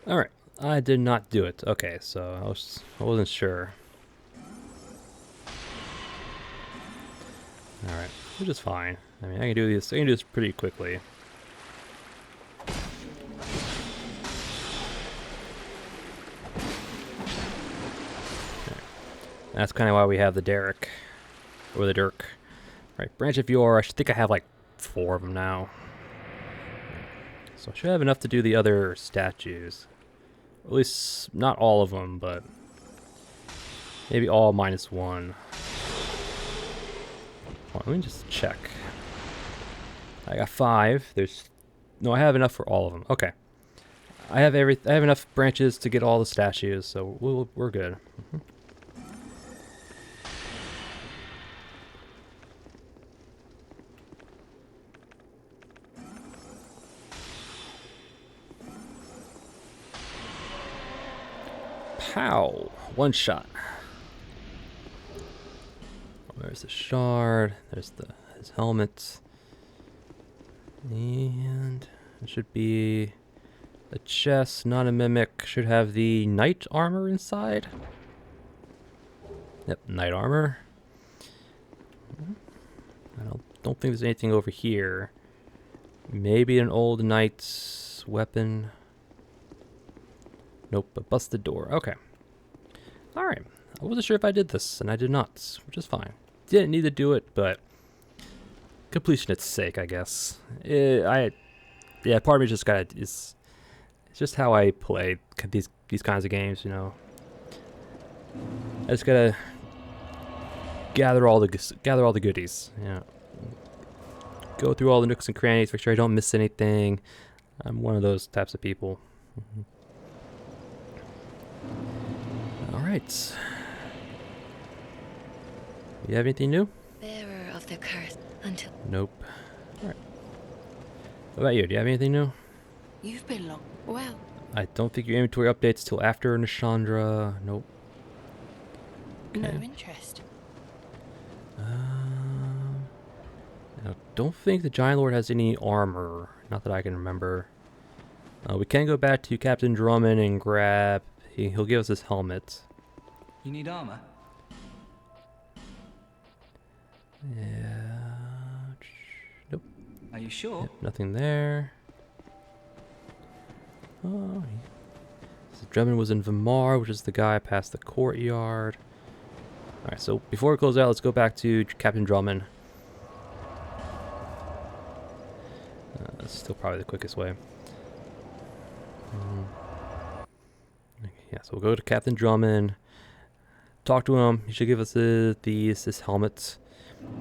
Alright, I did not do it. Okay, so I wasn't sure. Alright, which is fine. I mean, I can do this pretty quickly. Okay. That's kind of why we have the Derek. Or the Dirk. Right, Branch of Yore, I think I have like 4 of them now. So I should have enough to do the other statues. At least not all of them, but maybe all minus one. Hold on, let me just check. I got 5. No, I have enough for all of them. Okay. I have enough branches to get all the statues, so we're good. Pow! One shot. There's the shard. There's his helmet. And it should be a chest, not a mimic. Should have the knight armor inside. Yep, knight armor. I don't think there's anything over here. Maybe an old knight's weapon. Nope, a busted door. Okay. Alright. I wasn't sure if I did this, and I did not, which is fine. Didn't need to do it, but completion its sake, I guess. Yeah, part of me just gotta. It's just how I play these kinds of games, you know. I just gotta gather all the goodies. Yeah. Go through all the nooks and crannies, make sure I don't miss anything. I'm one of those types of people. All right. You have anything new? Bearer of the curse until. Nope. All right. What about you? Do you have anything new? You've been long. Well. I don't think your inventory updates till after Nishandra. Nope. Okay. No interest. I don't think the Giant Lord has any armor. Not that I can remember. We can go back to Captain Drummond and grab. He'll give us his helmet. You need armor? Yeah. Nope. Are you sure? Yep, nothing there. Oh. So Drummond was in Vimar, which is the guy past the courtyard. Alright, so before we close out, let's go back to Captain Drummond. That's still probably the quickest way. Yeah, so we'll go to Captain Drummond. Talk to him. He should give us this helmet.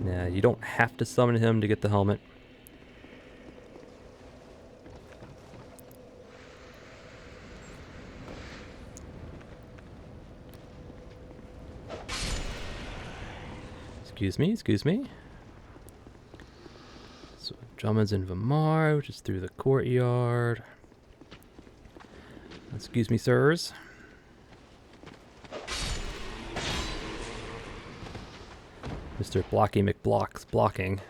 Yeah, you don't have to summon him to get the helmet. Excuse me. So Drummond's in Vimar, which is through the courtyard. Excuse me, sirs. Mr. Blocky McBlock's blocking.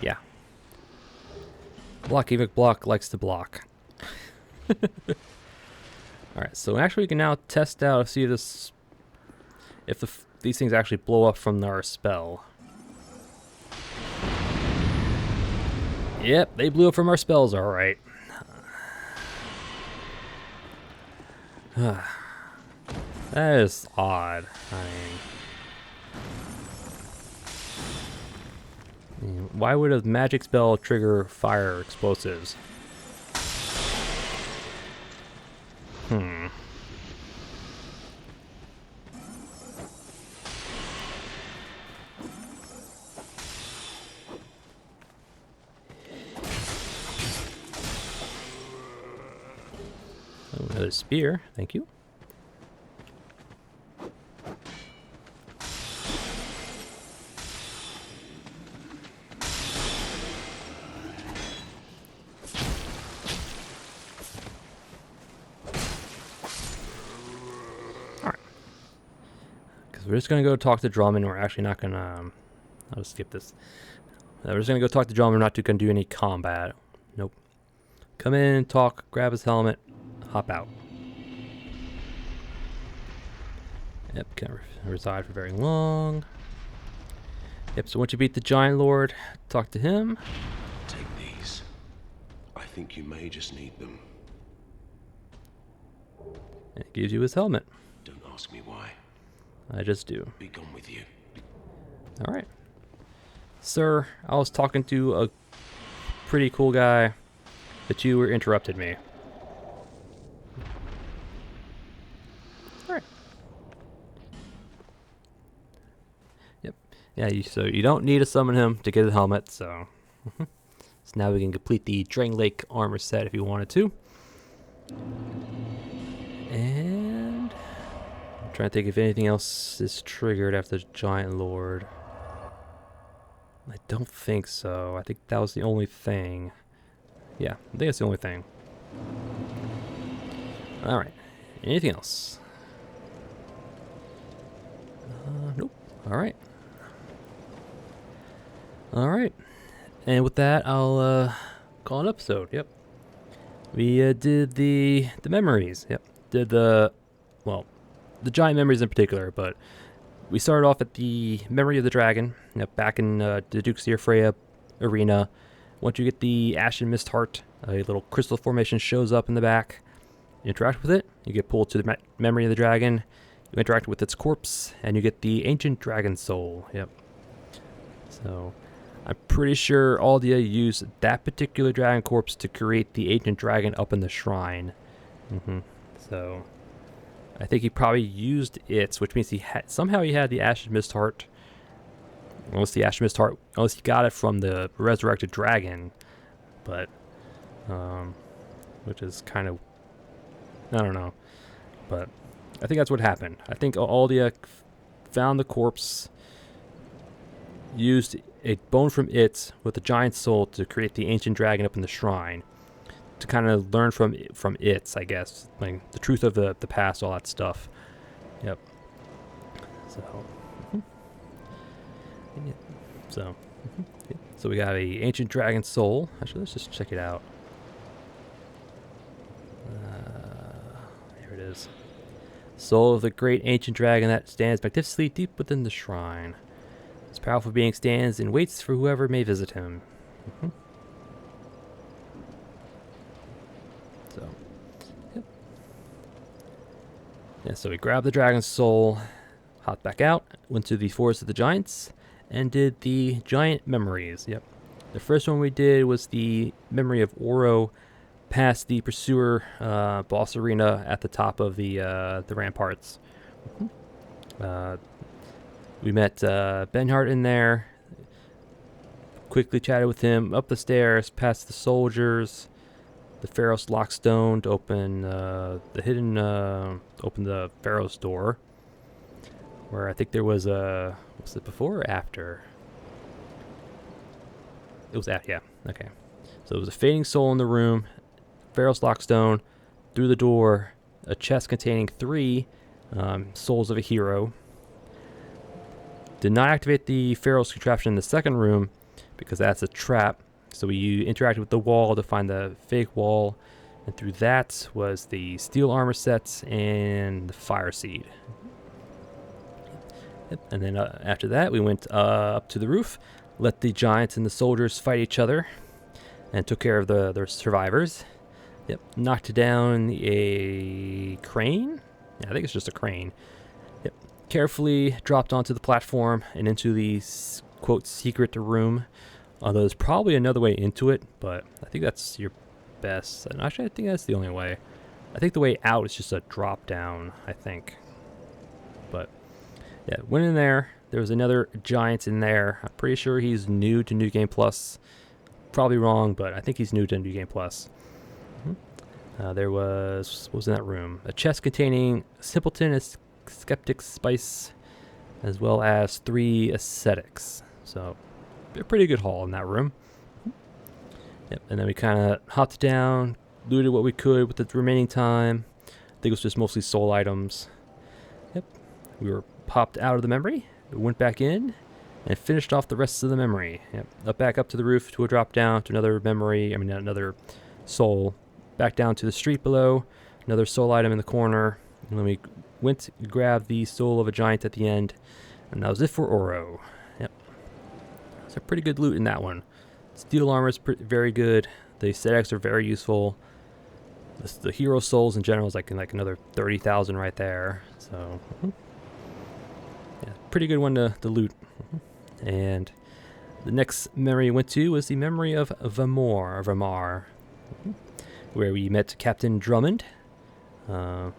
Yeah. Blocky McBlock likes to block. Alright, so actually we can now test out, see if these things actually blow up from our spell. Yep, they blew up from our spells, alright. That is odd. I mean, why would a magic spell trigger fire explosives? Oh, another spear, thank you. We're just going to go talk to Drummond. We're actually not going to... I'll just skip this. We're just going to go talk to Drummond. We're not going to do any combat. Nope. Come in, talk, grab his helmet, hop out. Yep, can't reside for very long. Yep, so once you beat the Giant Lord, talk to him. Take these. I think you may just need them. And it gives you his helmet. Don't ask me why. I just do. Be gone with you. All right. Sir, I was talking to a pretty cool guy, but you interrupted me. All right. Yep. Yeah, so you don't need to summon him to get the helmet, so... So now we can complete the Drangelic armor set if you wanted to. And... I'm trying to think if anything else is triggered after the Giant Lord. I don't think so. I think that was the only thing. Yeah, I think that's the only thing. Alright. Anything else? Nope. Alright. Alright. And with that, I'll call an episode. Yep. We did the memories. Yep. Did the... Well, the giant memories in particular, but... We started off at the Memory of the Dragon, back in the Duke's Freya arena. Once you get the Ashen Mist Heart, a little crystal formation shows up in the back. You interact with it, you get pulled to the Memory of the Dragon, you interact with its corpse, and you get the Ancient Dragon Soul. Yep. So, I'm pretty sure Aldia used that particular dragon corpse to create the Ancient Dragon up in the shrine. So... I think he probably used it, which means he had somehow he had the Ashen Mist Heart. Unless he got it from the resurrected dragon, but which is kind of, I don't know, but I think that's what happened. I think Aldia found the corpse, used a bone from it with the giant soul to create the ancient dragon up in the shrine. To kind of learn from it, I guess, like the truth of the past, all that stuff. Yep. So we got a ancient dragon soul. Actually, let's just check it out. Here it is. Soul of the great ancient dragon that stands magnificently deep within the shrine. This powerful being stands and waits for whoever may visit him. So, yep. Yeah, so we grabbed the dragon's soul, hopped back out, went to the Forest of the Giants, and did the giant memories. Yep. The first one we did was the memory of Oro past the Pursuer boss arena at the top of the ramparts. We met Benhart in there, quickly chatted with him, up the stairs, past the soldiers, the Pharaoh's lockstone to open open the Pharaoh's door. Where I think there was a, was it before or after? It was after, yeah. Okay. So it was a fading soul in the room, Pharaoh's lockstone, through the door, a chest containing 3 souls of a hero. Did not activate the Pharaoh's contraption in the second room because that's a trap. So we interacted with the wall to find the fake wall, and through that was the steel armor sets and the fire seed. Yep. And then after that, we went up to the roof, let the giants and the soldiers fight each other, and took care of the survivors. Yep. Knocked down a crane. Yeah, I think it's just a crane. Yep. Carefully dropped onto the platform and into the quote secret room. Although there's probably another way into it, but I think that's your best. And actually, I think that's the only way. I think the way out is just a drop down, I think. But, yeah, went in there. There was another giant in there. I'm pretty sure he's new to New Game Plus. Probably wrong, but I think he's new to New Game Plus. There was, what was in that room? A chest containing Simpleton, a Skeptic Spice, as well as 3 Ascetics. So... a pretty good haul in that room. Yep, and then we kind of hopped down, looted what we could with the remaining time. I think it was just mostly soul items. Yep, we were popped out of the memory, we went back in, and finished off the rest of the memory. Yep, back up to the roof to a drop down to another memory, another soul. Back down to the street below, another soul item in the corner. And then we went to grab the soul of a giant at the end, and that was it for Oro. So pretty good loot in that one. Steel armor is very good. The aesthetics are very useful. the hero souls in general is like another 30,000 right there. So yeah, pretty good one to loot. And the next memory we went to was the memory of Vamar, where we met Captain Drummond. Yep,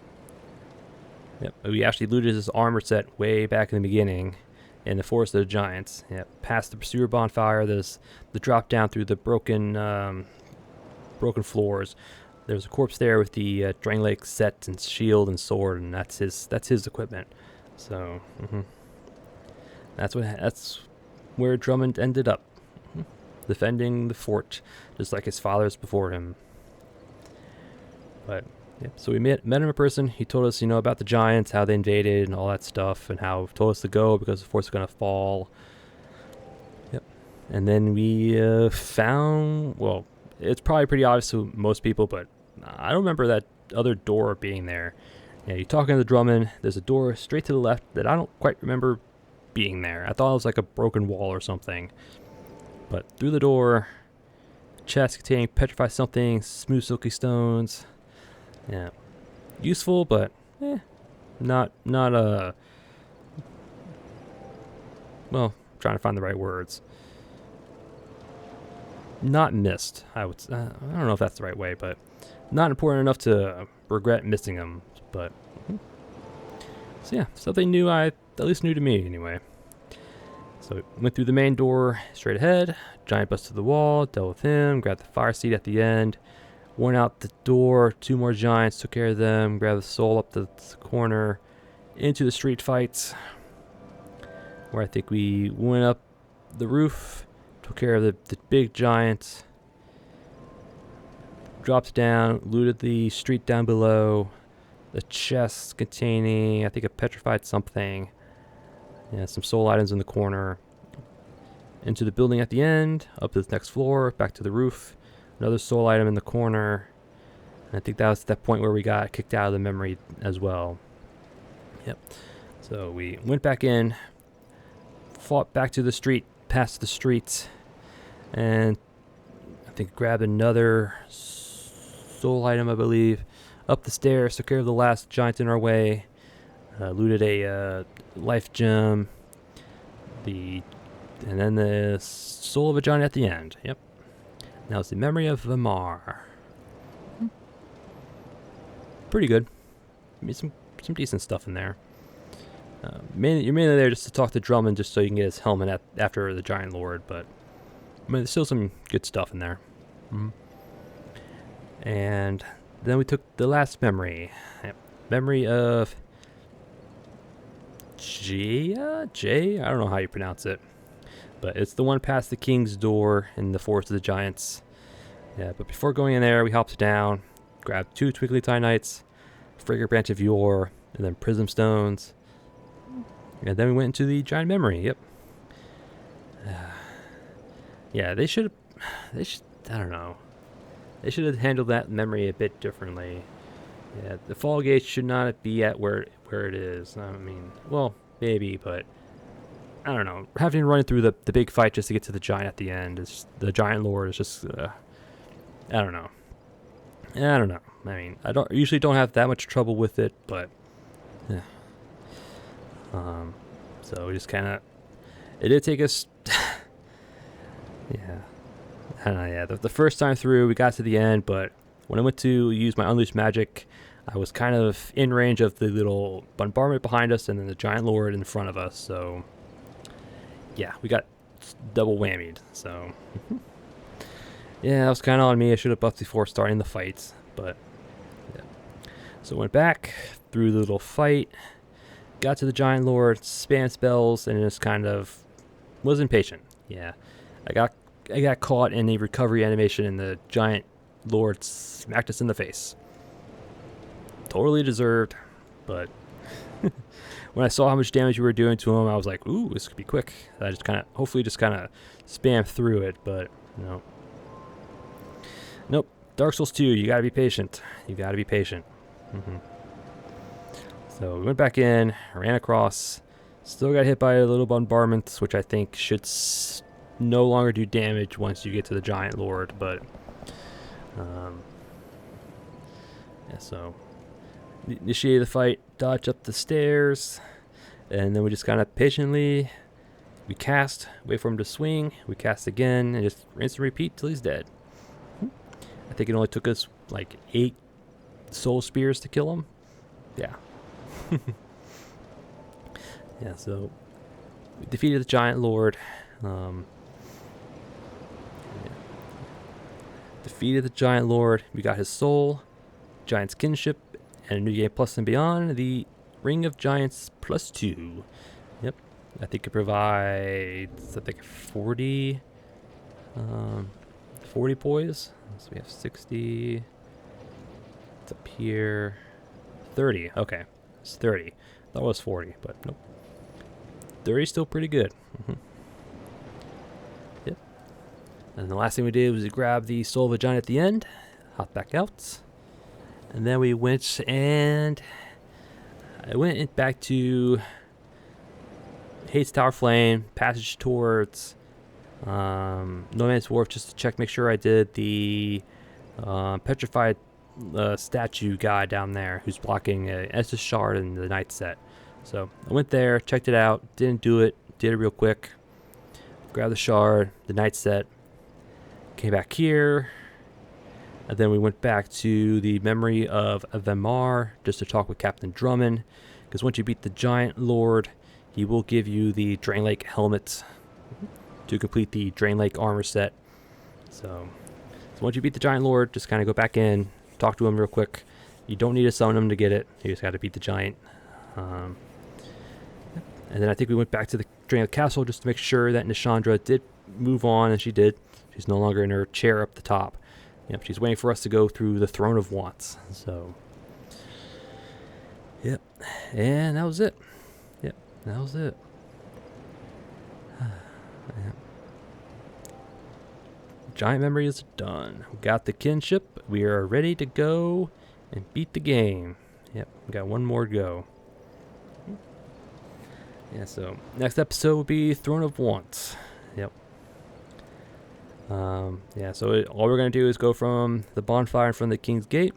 we actually looted his armor set way back in the beginning in the Forest of the Giants. Yep, past the pursuer bonfire, there's the drop down through the broken floors. There's a corpse there with the Drangelic set and shield and sword, and that's his equipment. So that's where Drummond ended up, defending the fort, just like his fathers before him. But yep, so we met him in person. He told us, about the giants, how they invaded, and all that stuff, and how he told us to go because the fort's going to fall. Yep, and then we found. Well, it's probably pretty obvious to most people, but I don't remember that other door being there. Yeah, you're talking to the Drummond. There's a door straight to the left that I don't quite remember being there. I thought it was like a broken wall or something. But through the door, chest containing petrified something, smooth silky stones. Yeah, useful, but not well, trying to find the right words. Not missed. I don't know if that's the right way, but not important enough to regret missing them. But so yeah, something new. At least new to me anyway. So went through the main door straight ahead. Giant busted the wall. Dealt with him. Grabbed the fire seat at the end. Went out the door. 2 more giants. Took care of them. Grabbed the soul up the corner. Into the street fights, where I think we went up the roof. Took care of the big giant. Dropped down. Looted the street down below. The chest containing, I think, a petrified something. Yeah, some soul items in the corner. Into the building at the end. Up to the next floor. Back to the roof. Another soul item in the corner. And I think that was that point where we got kicked out of the memory as well. Yep. So we went back in. Fought back to the street. Past the streets. And I think grabbed another soul item, I believe. Up the stairs. Took care of the last giant in our way. Looted a life gem. And then the soul of a giant at the end. Yep. Now it's the memory of Vamar. Pretty good. I mean, some decent stuff in there. You're mainly there just to talk to Drummond, just so you can get his helmet after the Giant Lord. But I mean, there's still some good stuff in there. And then we took the last memory. Yep. Memory of Jay. I don't know how you pronounce it. But it's the one past the king's door in the Forest of the Giants. Yeah, but before going in there, we hopped down, grabbed 2 twinkly Tinites, fragrant branch of yore, and then prism stones. And then we went into the giant memory. Yep. Yeah, they should. I don't know. They should have handled that memory a bit differently. Yeah, the fall gate should not be at where it is. I mean, well, maybe, but I don't know. Having to run through the big fight just to get to the giant at the end, the giant lord is just, I don't know. I don't know. I mean, I usually don't have that much trouble with it, but yeah. So we just kind of, it did take us, yeah. I don't know, yeah. The first time through, we got to the end, but when I went to use my unleashed magic, I was kind of in range of the little bombardment behind us and then the giant lord in front of us, so yeah, we got double whammied. So yeah, that was kind of on me. I should have buffed before starting the fights, but yeah. So went back through the little fight, got to the giant lord, spam spells, and just kind of was impatient. Yeah, I got caught in a recovery animation, and the giant lord smacked us in the face. Totally deserved, but when I saw how much damage we were doing to him, I was like, ooh, this could be quick. I just hopefully just kind of spam through it, but no. Nope. Dark Souls 2, you gotta be patient. You gotta be patient. So we went back in, ran across, still got hit by a little bombardment, which I think should no longer do damage once you get to the giant lord, but Yeah, so initiate the fight, dodge up the stairs, and then we just kind of patiently, we cast, wait for him to swing, we cast again, and just rinse and repeat till he's dead. I think it only took us like 8 soul spears to kill him. Yeah. Yeah, so we defeated the giant lord. Yeah. Defeated the giant lord. We got his soul, giant's kinship, and a new game plus and beyond, the Ring of Giants +2. Yep. I think it provides, I think 40 poise. So we have 60. It's up here. 30. Okay. It's 30. That was 40, but nope. 30 is still pretty good. Yep. And the last thing we did was grab the soul of a giant at the end, hop back out, and then we went and I went back to Hates Tower Flame, passage towards No Man's Wharf just to check, make sure I did the petrified statue guy down there who's blocking Estus Shard and the Night Set. So I went there, checked it out, didn't do it, did it real quick, grabbed the shard, the Night Set, came back here, and then we went back to the memory of Vemar just to talk with Captain Drummond, because once you beat the Giant Lord, he will give you the Drangelic helmet to complete the Drangelic armor set. So once you beat the Giant Lord, just kind of go back in, talk to him real quick. You don't need to summon him to get it. You just got to beat the giant. And then I think we went back to the Drangelic Castle just to make sure that Nishandra did move on, and she did. She's no longer in her chair up the top. Yep, she's waiting for us to go through the Throne of Wants. So, yep. And that was it. Yep, that was it. Yep. Giant memory is done. We got the kinship. We are ready to go and beat the game. Yep, we got one more to go. Yeah, so next episode will be Throne of Want. Yep. Yeah, so all we're going to do is go from the bonfire in front of the King's Gate,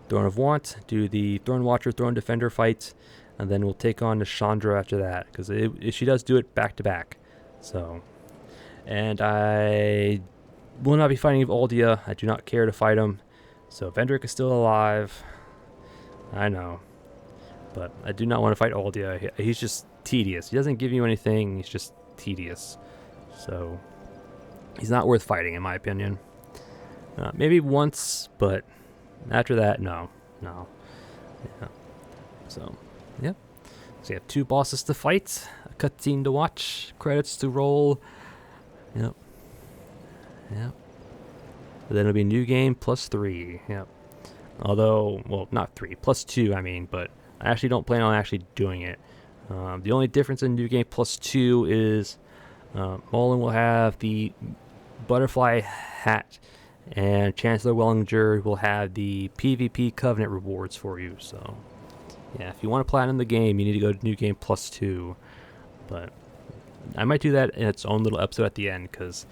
Throne of Want, do the Throne Watcher, Throne Defender fight, and then we'll take on the Chandra after that, because she does do it back to back. So, and I will not be fighting Aldia. I do not care to fight him. So Vendrick is still alive. I know. But I do not want to fight Aldia. He's just tedious. He doesn't give you anything. He's just tedious. So he's not worth fighting, in my opinion. Maybe once, but after that, no. No. Yeah. So, yep. So you have 2 bosses to fight, a cutscene to watch, credits to roll. Yep. Yep. Then it'll be new game +3. Yep. Although, well, not 3, +2, I mean, but I actually don't plan on actually doing it. The only difference in new game +2 is Mullen will have the butterfly hat, and Chancellor Wellinger will have the PvP Covenant rewards for you. So, yeah, if you want to platinum the game, you need to go to new game +2. But I might do that in its own little episode at the end, because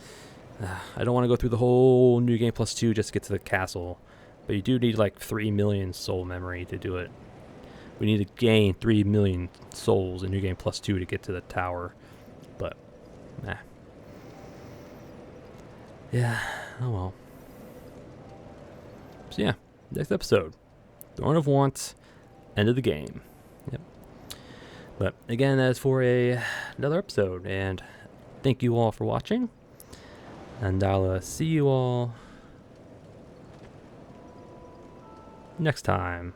I don't want to go through the whole new game +2 just to get to the castle. But you do need like 3 million soul memory to do it. We need to gain 3 million souls in new game +2 to get to the tower. But, nah. Yeah, oh well. So yeah, next episode. Throne of Want, end of the game. Yep. But again, that's for another episode. And thank you all for watching. And I'll see you all next time.